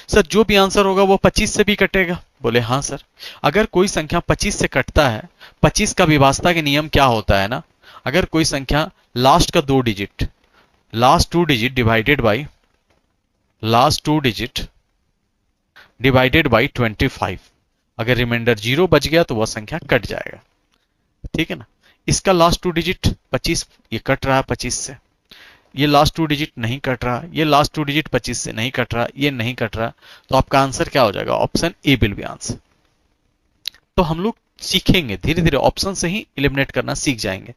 S1: सर जो भी आंसर होगा वो 25 से भी कटेगा। बोले हाँ सर। अगर कोई संख्या 25 से कटता है, 25 का विभाजता के नियम क्या होता है ना, अगर कोई संख्या लास्ट का 2 digit, last 2 digit divided by, last 2 digit divided by 25, अगर रिमाइंडर 0 बच गया तो वह संख्या कट जाएगा। ठीक है ना? इसका लास्ट 2 डिजिट 25, ये कट रहा है 25 से, ये लास्ट 2 डिजिट नहीं कट रहा, ये लास्ट 2 डिजिट 25 से नहीं कट रहा, ये नहीं कट रहा, तो आपका आंसर क्या हो जाएगा? Option A will be answer. तो हम लोग सीखेंगे धीरे धीरे, ऑप्शन से ही एलिमिनेट करना सीख जाएंगे।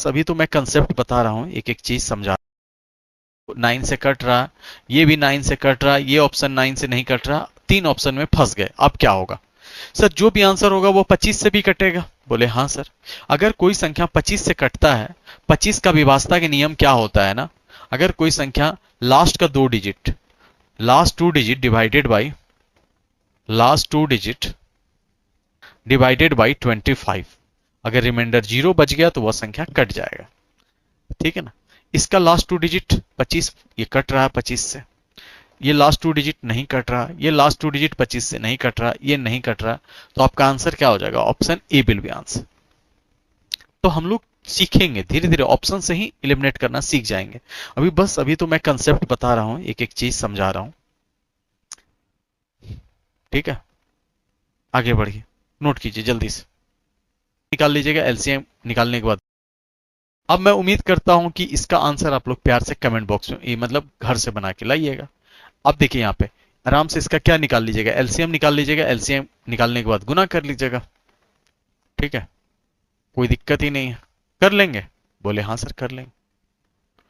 S1: अभी तो मैं कंसेप्ट बता रहा हूं, एक एक चीज समझा। 9 से कट रहा, ये भी 9 से कट रहा, ये ऑप्शन 9 से नहीं कट रहा, 3 ऑप्शन में फंस गए। अब क्या होगा? सर जो भी आंसर होगा वो 25 से भी कटेगा। बोले हाँ सर। अगर कोई संख्या 25 से कटता है, 25 का विभाजता के नियम क्या होता है ना, अगर कोई संख्या लास्ट का 2 digit, last 2 digit divided by, last 2 digit divided by 25, अगर रिमाइंडर 0 बच गया तो वह संख्या कट जाएगा। ठीक है ना? इसका लास्ट 2 डिजिट 25, ये कट रहा है 25 से, ये लास्ट 2 डिजिट नहीं कट रहा, ये लास्ट 2 डिजिट 25 से नहीं कट रहा, ये नहीं कट रहा, तो आपका आंसर क्या हो जाएगा? Option A will be answer. तो हम लोग सीखेंगे धीरे धीरे, ऑप्शन से ही एलिमिनेट करना सीख जाएंगे। अभी तो मैं कंसेप्ट बता रहा हूं, एक एक चीज समझा रहा हूं। ठीक है, आगे बढ़िए, नोट कीजिए जल्दी से, निकाल लीजिएगा एलसीएम निकालने के बाद। अब मैं उम्मीद करता हूं कि इसका आंसर आप लोग प्यार से कमेंट बॉक्स में, ये मतलब घर से बना के लाइएगा। अब देखिए यहाँ पे आराम से इसका क्या निकाल लीजिएगा, एलसीएम निकाल लीजिएगा, एलसीएम निकालने के बाद गुना कर लीजिएगा। ठीक है, कोई दिक्कत ही नहीं है, कर लेंगे? बोले हाँ सर कर लेंगे।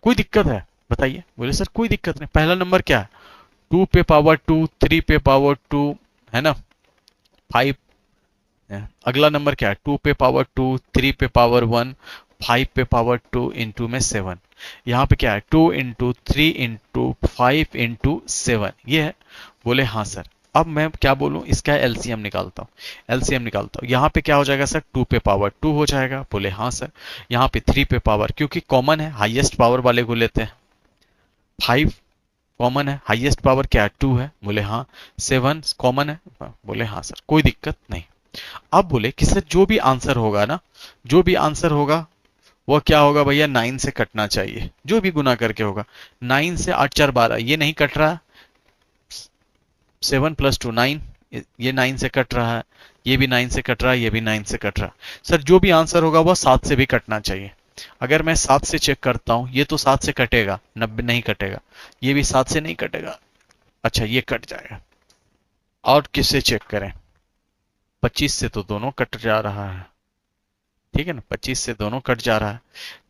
S1: कोई दिक्कत है बताइए? बोले सर कोई दिक्कत नहीं। पहला नंबर क्या है? 2 पे पावर 2, 3 पे पावर 2, है ना, 5। अगला नंबर क्या है? 2 पे पावर 2, 3 पे पावर 1, 5 पे पावर 2, इंटू में 7। यहाँ पे क्या है? 2 इंटू 3 इंटू 5 इंटू 7, ये है। बोले हाँ सर। अब मैं क्या बोलूं, इसका एलसीएम निकालता हूं, एलसीएम निकालता हूं। यहाँ पे क्या हो जाएगा सर? 2 पे पावर 2 हो जाएगा। बोले हाँ सर। यहाँ पे 3 पे पावर, क्योंकि कॉमन है, हाईएस्ट पावर वाले को लेते हैं। 5 कॉमन है, हाईएस्ट पावर क्या है? 2 है। बोले हाँ। 7 कॉमन है। बोले हाँ सर, कोई दिक्कत नहीं। अब बोले कि सर जो भी आंसर होगा ना, जो भी आंसर होगा वो क्या होगा भैया? 9 से कटना चाहिए, जो भी गुना करके होगा। 9 से 8 4 12, ये नहीं कट रहा। 7 + 2 9, ये 9 से कट रहा है, ये भी 9 से कट रहा है, ये भी 9 से कट रहा है। सर जो भी आंसर होगा वह 7 से भी कटना चाहिए। अगर मैं 7 से चेक करता हूं, ये तो 7 से कटेगा, 90 नहीं कटेगा, ये भी 7 से नहीं कटेगा, अच्छा ये कट जाएगा। और किससे चेक करें? 25 से तो दोनों कट जा रहा है। ठीक है ना, 25 से दोनों कट जा रहा है,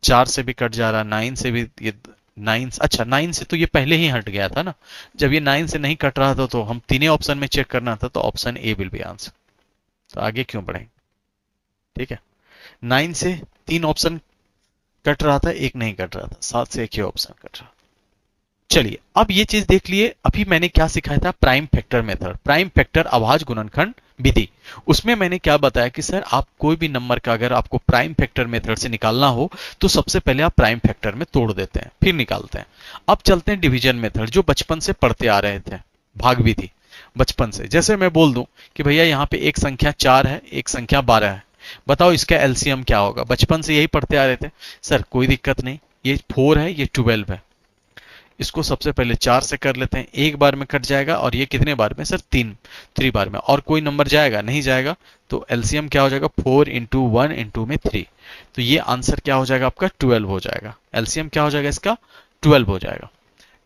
S1: 4 से भी कट जा रहा है, 9 से भी, ये 9, अच्छा 9 से तो ये पहले ही हट गया था ना, जब ये 9 से नहीं कट रहा था तो हम तीनों ऑप्शन में चेक करना था, तो option A will be answer. तो आगे क्यों बढ़ें, ठीक है। 9 से 3 ऑप्शन कट रहा था, एक नहीं कट रहा था, 7 से एक ही ऑप्शन कट रहा। चलिए अब ये चीज देख लिए, अभी मैंने क्या सिखाया था, prime factor method, prime factor अभाज्य गुणनखंड विधि। उसमें मैंने क्या बताया कि सर आप कोई भी नंबर का अगर आपको प्राइम फैक्टर मेथड से निकालना हो तो सबसे पहले आप प्राइम फैक्टर में तोड़ देते हैं फिर निकालते हैं। अब चलते हैं डिवीजन मेथड, जो बचपन से पढ़ते आ रहे थे, भाग विधि बचपन से। जैसे मैं बोल दूं कि भैया यहाँ पे एक संख्या 4 है, एक संख्या 12 है, बताओ इसका एलसीएम क्या होगा। बचपन से यही पढ़ते आ रहे थे। सर कोई दिक्कत नहीं, ये 4 है, ये 12 है, इसको सबसे पहले 4 से कर लेते हैं, एक बार में कट जाएगा। और ये कितने बार में सर, 3 बार में। और कोई नंबर जाएगा नहीं जाएगा, तो एलसीएम क्या हो जाएगा, 4 इंटू 1 इंटू में 3, तो ये आंसर क्या हो जाएगा आपका 12 हो जाएगा। एलसीएम क्या हो जाएगा इसका, 12 हो जाएगा।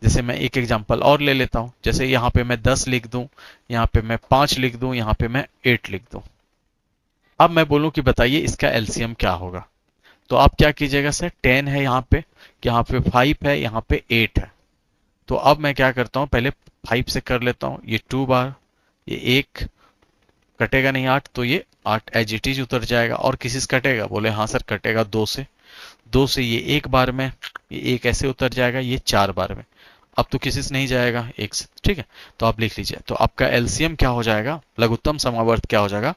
S1: जैसे मैं एक एग्जांपल और ले लेता हूं, जैसे यहाँ पे मैं 10 लिख दूं, यहाँ पे मैं 5 लिख दूं, यहाँ पे मैं 8 लिख दूं। अब मैं बोलूं कि बताइए इसका एलसीएम क्या होगा, तो आप क्या कीजिएगा सर, 10 है यहाँ पे 5 है, यहाँ पे 8 है। तो अब मैं क्या करता हूं, पहले 5 से कर लेता हूं, ये 2 बार, ये 1 कटेगा नहीं 8, तो ये 8 एज इट इज उतर जाएगा। और किसी से कटेगा, बोले हाँ सर कटेगा 2 से, 2 से ये एक बार में, ये एक ऐसे उतर जाएगा, ये 4 बार में। अब तो किसी से नहीं जाएगा, एक से, ठीक है। तो आप लिख लीजिए, तो आपका एलसीएम क्या हो जाएगा, लघुत्तम समावर्त क्या हो जाएगा,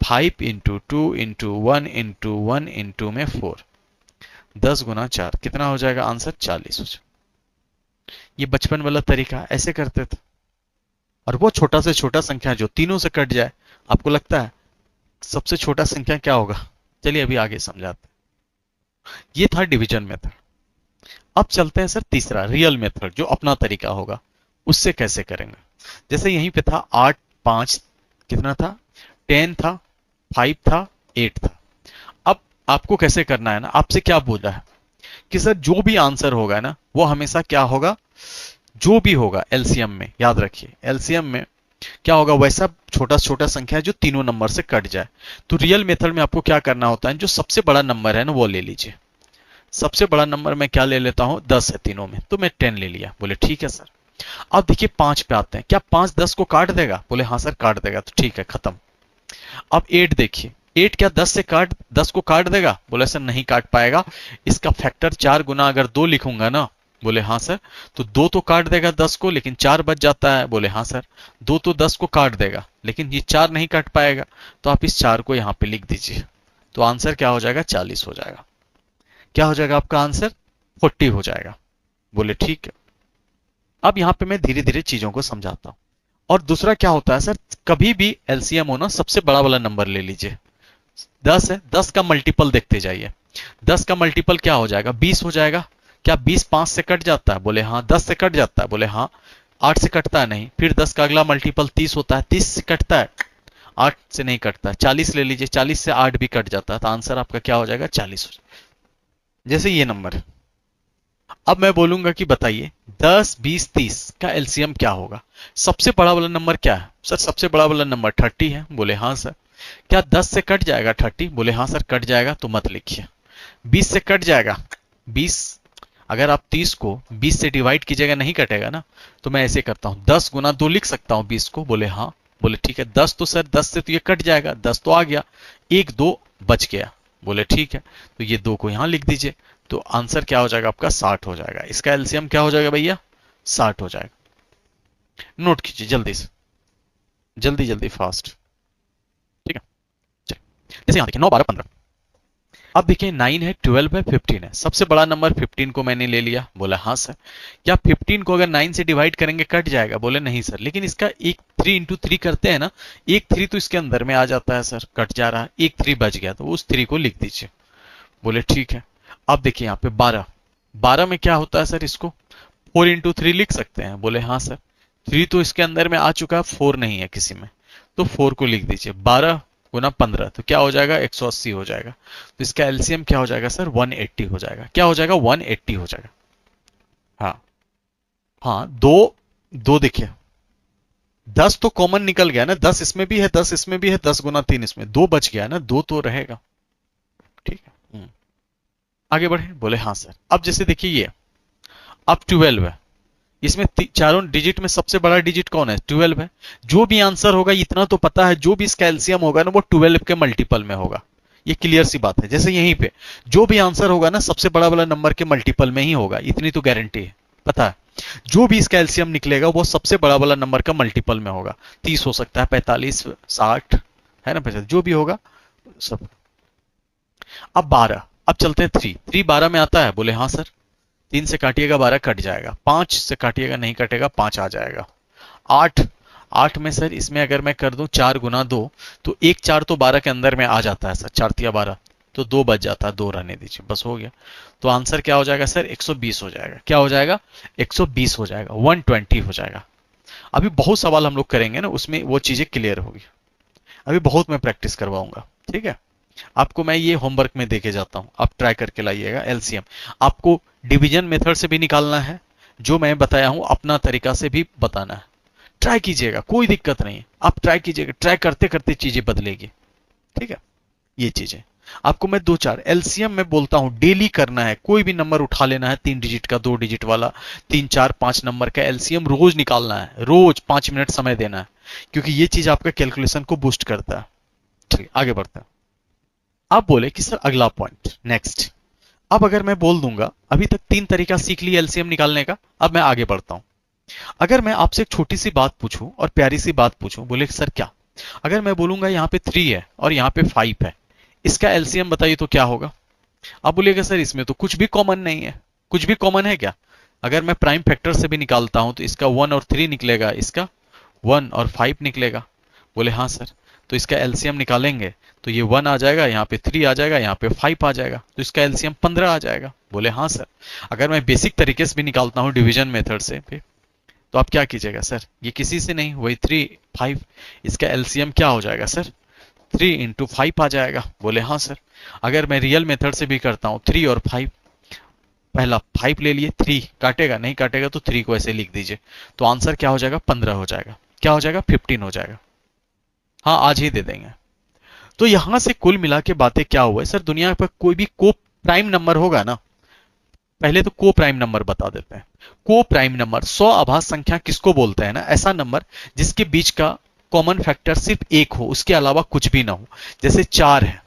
S1: 5 इंटू 2 इंटू 1 इंटू 1 इंटू में 4, 10 गुना 4 कितना हो जाएगा आंसर, 40 हो जाएगा। ये बचपन वाला तरीका ऐसे करते थे। और वो छोटा से छोटा संख्या जो तीनों से कट जाए, आपको लगता है सबसे छोटा संख्या क्या होगा, चलिए अभी आगे समझाते हैं। ये था डिवीजन मेथड। अब चलते हैं सर तीसरा, रियल मेथड, जो अपना तरीका होगा, उससे कैसे करेंगे। जैसे यहीं पे था 8 5 कितना था, 10 था, 5 था, 8 था। अब आपको कैसे करना है ना, आपसे क्या बोला है कि सर जो भी आंसर होगा ना वो हमेशा क्या होगा, जो भी होगा एलसीएम में, याद रखिए एलसीएम में क्या होगा, वैसा छोटा छोटा संख्या जो तीनों नंबर से कट जाए। तो रियल मेथड में आपको क्या करना होता है, जो सबसे बड़ा नंबर है ना वो ले लीजिए। सबसे बड़ा नंबर मैं क्या ले लेता हूं, 10 है तीनों में, तो मैं 10 ले लिया, बोले ठीक है सर। अब देखिए 5 पे आते हैं, क्या 5 10 को काट देगा, बोले हाँ सर काट देगा, तो ठीक है खत्म। अब 8 देखिए, 8 क्या 10 को काट देगा, बोले सर नहीं काट पाएगा, इसका फैक्टर 4 गुना अगर 2 लिखूंगा ना, बोले हाँ सर, तो 2 तो काट देगा 10 को, लेकिन 4 बच जाता है, बोले हाँ सर, 2 तो 10 को काट देगा लेकिन ये 4 नहीं काट पाएगा, तो आप इस 4 को यहां पे लिख दीजिए, तो आंसर क्या हो जाएगा, 40 हो जाएगा। क्या हो जाएगा आपका आंसर, 40 हो जाएगा, बोले ठीक है। अब यहां पे मैं धीरे धीरे चीजों को समझाता हूं। और दूसरा क्या होता है सर, कभी भी एलसीएम हो ना, सबसे बड़ा वाला नंबर ले लीजिए। 10 है, 10 का मल्टीपल देखते जाइए, 10 का मल्टीपल क्या हो जाएगा, 20 हो जाएगा। क्या 20 5 से कट जाता है, बोले हाँ। 10 से कट जाता है, बोले हाँ। 8 से कटता है नहीं, फिर 10 का अगला मल्टीपल 30 होता है, 30 से कटता है, 8 से नहीं कटता है। 40 ले लीजिए, 40 से 8 भी कट जाता है, तो आंसर आपका क्या हो जाएगा, 40 हो जाएगा। जैसे ये नंबर है। अब मैं बोलूंगा कि बताइए 10 20 30 का एलसीएम क्या होगा। सबसे बड़ा वाला नंबर क्या है सर, सबसे बड़ा वाला नंबर 30 है, बोले हाँ सर। क्या 10 से कट जाएगा 30, बोले हाँ सर कट जाएगा, तो मत लिखिए। 20 से कट जाएगा 20, अगर आप 30 को 20 से डिवाइड कीजिएगा नहीं कटेगा ना, तो मैं ऐसे करता हूं 10 गुना 2 लिख सकता हूं 20 को, बोले हाँ। बोले ठीक है, 10 तो सर 10 से तो ये कट जाएगा, 10 तो आ गया, 1 2 बच गया, बोले ठीक है, तो ये 2 को यहां लिख दीजिए, तो आंसर क्या हो जाएगा आपका, 60 हो जाएगा। इसका एलसीएम क्या हो जाएगा भैया, 60 हो जाएगा। नोट कीजिए जल्दी से, जल्दी जल्दी फास्ट, ठीक है। चलिए जैसे यहां देखिए 9 12 15। अब देखिए 9 है, 12 है, 15 है। सबसे बड़ा नंबर 15 को मैंने ले लिया, बोला हाँ सर। क्या 15 को अगर 9 से डिवाइड करेंगे कट जाएगा, बोले नहीं सर, लेकिन इसका एक 3 इंटू 3 करते हैं ना, एक 3 तो इसके अंदर में आ जाता है सर, कट जा रहा है, एक 3 बच गया, तो उस 3 को लिख दीजिए, बोले ठीक है। अब देखिए यहाँ पे 12, 12 में क्या होता है सर, इसको 4 इंटू 3 लिख सकते हैं, बोले हाँ सर। 3 तो इसके अंदर में आ चुका है, 4 नहीं है किसी में, तो 4 को लिख दीजिए। 12 गुना 15 तो क्या हो जाएगा, 180 हो जाएगा। तो इसका एलसीएम क्या हो जाएगा सर, 180 हो जाएगा। क्या हो जाएगा, 180 हो जाएगा। हाँ हाँ, दो दो देखिए, 10 तो कॉमन निकल गया ना, 10 इसमें भी है, 10 इसमें भी है, 10 गुना 3 इसमें, 2 बच गया ना, 2 तो रहेगा, ठीक है। आगे बढ़े, बोले हाँ सर। अब जैसे देखिए ये, अब 12 है, इसमें चारों डिजिट में सबसे बड़ा डिजिट कौन है? 12 है। जो भी आंसर होगा इतना तो पता है, जो भी इसका एलसीएम होगा ना वो 12 के मल्टीपल में होगा। ये क्लियर सी बात है। जैसे यहीं पे जो भी आंसर होगा ना सबसे बड़ा वाला नंबर के मल्टीपल में ही होगा, इतनी तो गारंटी है, पता है। जो भी इसका एलसीएम निकलेगा वो सबसे बड़ा वाला नंबर का मल्टीपल में होगा। 30 हो सकता है, 45, 60, है ना, 50, जो भी होगा सब। अब 12, अब चलते हैं 3। 3 12 में आता है? बोले हाँ सर। 3 से काटिएगा 12 कट जाएगा, 5 से काटिएगा नहीं कटेगा, 5 आ जाएगा। 8, 8 में सर इसमें अगर मैं कर दूं 4 गुना 2 तो 1 4 तो 12 के अंदर में आ जाता है सर, 4 तिया 12, तो 2 बच जाता है, 2 रहने दीजिए, बस हो गया। तो आंसर क्या हो जाएगा सर? 120 हो जाएगा। क्या हो जाएगा? 120 हो जाएगा, 120 हो जाएगा। अभी बहुत सवाल हम लोग करेंगे ना, उसमें वो चीजें क्लियर होगी। अभी बहुत मैं प्रैक्टिस करवाऊंगा, ठीक है। आपको मैं ये होमवर्क में देके जाता हूं, आप ट्राई करके लाइएगा। एलसीएम आपको डिवीजन मेथड से भी निकालना है, जो मैं बताया हूं अपना तरीका से भी बताना है। ट्राई कीजिएगा, कोई दिक्कत नहीं है, आप ट्राई कीजिएगा, ट्राई करते करते चीजें बदलेगी, ठीक है। ये चीजें आपको मैं 2-4 एलसीएम में बोलता हूं, डेली करना है। कोई भी नंबर उठा लेना है, 3 डिजिट का, 2 डिजिट वाला, 3 4 5 नंबर का एलसीएम रोज निकालना है, रोज 5 मिनट समय देना है, क्योंकि ये चीज आपका कैलकुलेशन को बूस्ट करता है। ठीक, आगे बढ़ते हैं। आप बोले कि सर अगला पॉइंट नेक्स्ट। अब अगर मैं बोल दूंगा, अभी तक 3 तरीका सीख लिया एलसीएम निकालने का, अब मैं आगे बढ़ता हूं। अगर मैं आपसे एक छोटी सी बात पूछूं और प्यारी सी बात पूछूं, बोले सर क्या? अगर मैं बोलूंगा यहाँ पे 3 है और यहाँ पे 5 है, इसका एलसीएम बताइए तो क्या होगा? आप बोलिएगा सर इसमें तो कुछ भी कॉमन नहीं है। कुछ भी कॉमन है क्या? अगर मैं प्राइम फैक्टर से भी निकालता हूं तो इसका 1 और 3 निकलेगा, इसका 1 और 5 निकलेगा। बोले हाँ सर। तो इसका एलसीएम निकालेंगे तो ये 1 आ जाएगा, यहाँ पे 3 आ जाएगा, यहाँ पे 5 आ जाएगा, तो इसका एलसीएम 15 आ जाएगा। बोले हाँ सर। अगर मैं बेसिक तरीके से भी निकालता हूँ डिवीजन मेथड से भी, तो आप क्या कीजिएगा सर? ये किसी से नहीं, वही 3 5, इसका एलसीएम क्या हो जाएगा सर? 3 इंटू 5 आ जाएगा। बोले हाँ सर। अगर मैं रियल मेथड से भी करता हूँ 3 और 5, पहला 5 ले लिए, 3 काटेगा नहीं काटेगा तो 3 को ऐसे लिख दीजिए, तो आंसर क्या हो जाएगा? 15 हो जाएगा। क्या हो जाएगा? 15 हो जाएगा। हाँ आज ही दे देंगे। तो यहां से कुल मिला के बातें क्या हुआ है सर? दुनिया पर कोई भी को प्राइम नंबर होगा ना, पहले तो को प्राइम नंबर बता देते हैं। को प्राइम नंबर 100 आभास संख्या किसको बोलते हैं ना? ऐसा नंबर जिसके बीच का कॉमन फैक्टर सिर्फ 1 हो, उसके अलावा कुछ भी ना हो। जैसे 4 है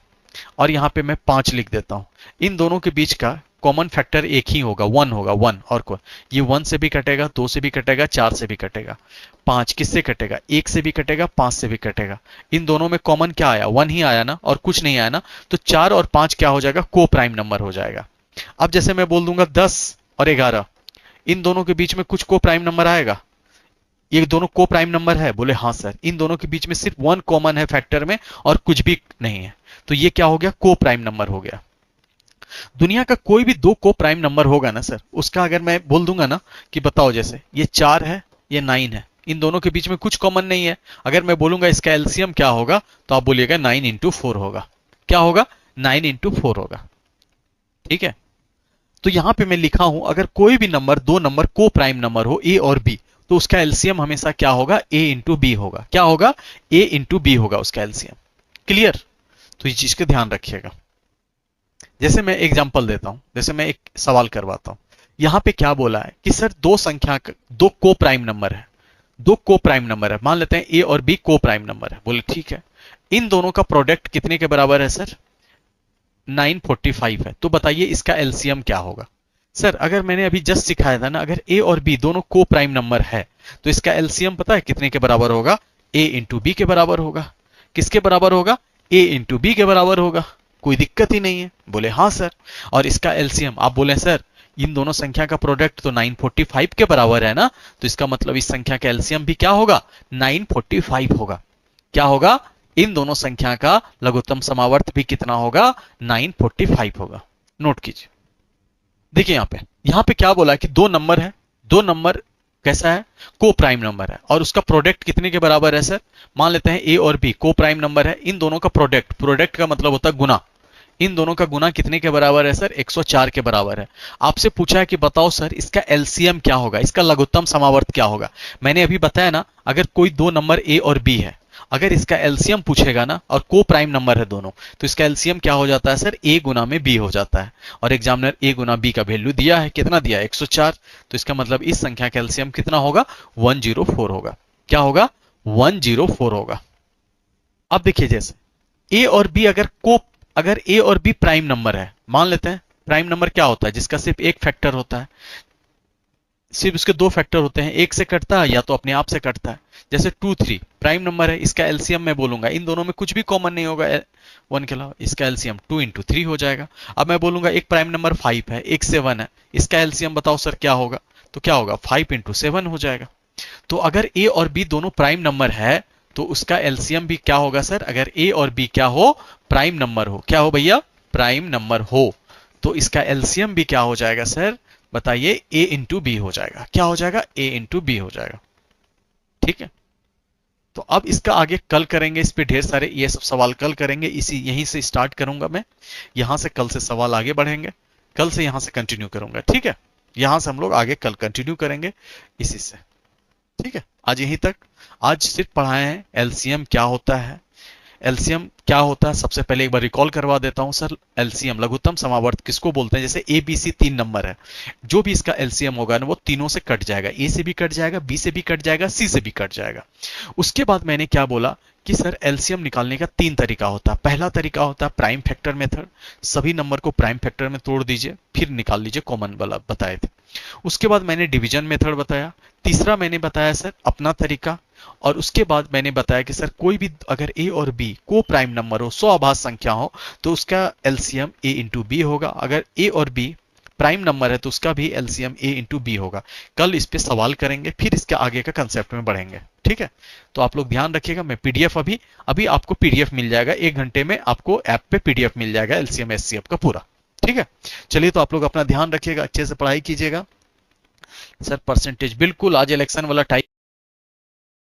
S1: और यहां पे मैं 5 लिख देता हूं, इन दोनों के बीच का कॉमन फैक्टर एक ही होगा, 1 होगा, 1 और को ये 1 से भी कटेगा, 2 से भी कटेगा, 4 से भी कटेगा। 5 किससे कटेगा? 1 से भी कटेगा, 5 से भी कटेगा। इन दोनों में कॉमन क्या आया? 1 ही आया ना, और कुछ नहीं आया ना, तो 4 और 5 क्या हो जाएगा? को प्राइम नंबर हो जाएगा। अब जैसे मैं बोल दूंगा 10 और 11, इन दोनों के बीच में कुछ को प्राइम नंबर आएगा? ये दोनों को प्राइम नंबर है? बोले हाँ सर। इन दोनों के बीच में सिर्फ 1 कॉमन है फैक्टर में और कुछ भी नहीं है, तो ये क्या हो गया? को प्राइम नंबर हो गया। दुनिया का कोई भी 2 को प्राइम नंबर होगा ना सर, उसका अगर मैं बोल दूंगा ना कि बताओ, जैसे ये 4 है, ये 9 है, इन दोनों के बीच में कुछ कॉमन नहीं है, अगर मैं बोलूंगा इसका एलसीएम क्या होगा, तो आप बोलिएगा 9 इंटू 4 होगा। क्या होगा? 9 इंटू 4 होगा। ठीक है। तो यहां पे मैं लिखा हूं, अगर कोई भी नंबर, 2 नंबर को प्राइम नंबर हो, ए और बी, तो उसका एलसीएम हमेशा क्या होगा? ए इंटू बी होगा। क्या होगा? ए इंटू बी होगा उसका एलसीएम। क्लियर? तो इस चीज का ध्यान रखिएगा। जैसे मैं एग्जांपल देता हूं, जैसे मैं एक सवाल करवाता हूं। यहां पे क्या बोला है कि सर 2 संख्या, 2 को प्राइम नंबर है, 2 को प्राइम नंबर है, मान लेते हैं ए और बी को प्राइम नंबर है। बोले ठीक है, इन दोनों का प्रोडक्ट कितने के बराबर है सर? 945 है। तो बताइए इसका एलसीएम क्या होगा? सर अगर मैंने अभी जस्ट सिखाया था ना, अगर ए और बी दोनों को प्राइम नंबर है तो इसका एलसीएम पता है कितने के बराबर होगा? ए इंटू बी के बराबर होगा। किसके बराबर होगा? ए इंटू बी के बराबर होगा। कोई दिक्कत ही नहीं है। बोले हाँ सर। और इसका एलसीएम आप बोले सर इन दोनों संख्या का प्रोडक्ट तो 945 के बराबर है ना, तो इसका मतलब इस संख्या का एलसीएम भी क्या होगा? 945 होगा। क्या होगा? इन दोनों संख्या का लघुत्तम समावर्त भी कितना होगा? 945 होगा। नोट कीजिए। देखिए यहां पे क्या बोला है कि 2 नंबर है, 2 नंबर कैसा है? को प्राइम नंबर है, और उसका प्रोडक्ट कितने के बराबर है सर? मान लेते हैं ए और बी को प्राइम नंबर है, इन दोनों का प्रोडक्ट, प्रोडक्ट का मतलब होता है गुना, इन दोनों का गुना कितने के बराबर है सर? 104 के बराबर है। आपसे पूछा है कि बताओ सर इसका एलसीएम क्या होगा, इसका लघुत्तम समावर्त क्या होगा? मैंने अभी बताया ना, अगर कोई 2 नंबर ए और बी है अगर इसका एलसीएम पूछेगा ना और को प्राइम नंबर है दोनों, तो इसका एलसीएम क्या हो जाता है सर, ए गुना में बी हो जाता है। और एग्जामिनर ए गुना बी का वैल्यू दिया है, कितना दिया है 104, तो इसका मतलब इस संख्या का एलसीएम कितना होगा 104 होगा। क्या होगा 104 होगा। अब देखिए जैसे ए और बी अगर ए और बी प्राइम नंबर है, मान लेते हैं प्राइम नंबर क्या होता है, जिसका सिर्फ एक फैक्टर होता है, सिर्फ उसके दो फैक्टर होते हैं, एक से कटता है या तो अपने आप से कटता है। जैसे 2 3 प्राइम नंबर है, इसका एलसीएम मैं बोलूंगा, इन दोनों में कुछ भी कॉमन नहीं होगा 1 के अलावा, इसका एलसीएम 2 इंटू 3 हो जाएगा। अब मैं बोलूंगा एक प्राइम नंबर 5 है, एक से 1 है, इसका एलसीएम बताओ सर क्या होगा, तो क्या होगा 5 इंटू 7 हो जाएगा। तो अगर ए और बी दोनों प्राइम नंबर है तो उसका एलसीएम भी क्या होगा सर, अगर ए और बी क्या हो, प्राइम नंबर हो, क्या हो भैया, प्राइम नंबर हो, तो इसका एलसीएम भी क्या हो जाएगा सर, बताइए a इंटू बी हो जाएगा। क्या हो जाएगा, a इंटू बी हो जाएगा। ठीक है, तो अब इसका आगे कल करेंगे, इस पे ढेर सारे ये सब सवाल कल करेंगे, इसी यहीं से स्टार्ट करूंगा मैं, यहां से कल से सवाल आगे बढ़ेंगे, कल से यहां से कंटिन्यू करूंगा। ठीक है, यहां से हम लोग आगे कल कंटिन्यू करेंगे इसी से। ठीक है, आज यहीं तक। आज सिर्फ पढ़ाए हैं एलसीएम क्या होता है, एलसीएम क्या होता है सबसे पहले एक बार रिकॉल करवा देता हूं सर। एलसीएम लघुत्तम समावर्त किसको बोलते हैं, जैसे ए बी सी 3 नंबर है, जो भी इसका एलसीएम होगा ना वो तीनों से कट जाएगा, ए से भी कट जाएगा, बी से भी कट जाएगा, सी से भी कट जाएगा। उसके बाद मैंने क्या बोला कि सर एलसीएम निकालने का 3 तरीका होता है। पहला तरीका होता है प्राइम फैक्टर मेथड, सभी नंबर को प्राइम फैक्टर में तोड़ दीजिए फिर निकाल लीजिए, कॉमन वाला बताए थे। उसके बाद मैंने डिवीजन मेथड बताया, तीसरा मैंने बताया सर अपना तरीका, और उसके बाद मैंने बताया कि सर कोई भी अगर ए और बी को प्राइम नंबर हो, स्वाभाज्य संख्या हो, तो उसका एलसीएम ए इंटू बी होगा। अगर ए और बी प्राइम नंबर है तो उसका भी एलसीएम ए इंटू बी होगा। कल इस पे सवाल करेंगे, फिर इसके आगे का कंसेप्ट में बढ़ेंगे। ठीक है, तो आप लोग ध्यान रखिएगा। मैं पीडीएफ अभी आपको पीडीएफ मिल जाएगा, 1 घंटे में आपको ऐप पे पीडीएफ मिल जाएगा एलसीएम एचसीएफ का पूरा। ठीक है, चलिए तो आप लोग अपना ध्यान रखिएगा, अच्छे से पढ़ाई कीजिएगा। सर परसेंटेज बिल्कुल आज इलेक्शन वाला टाइम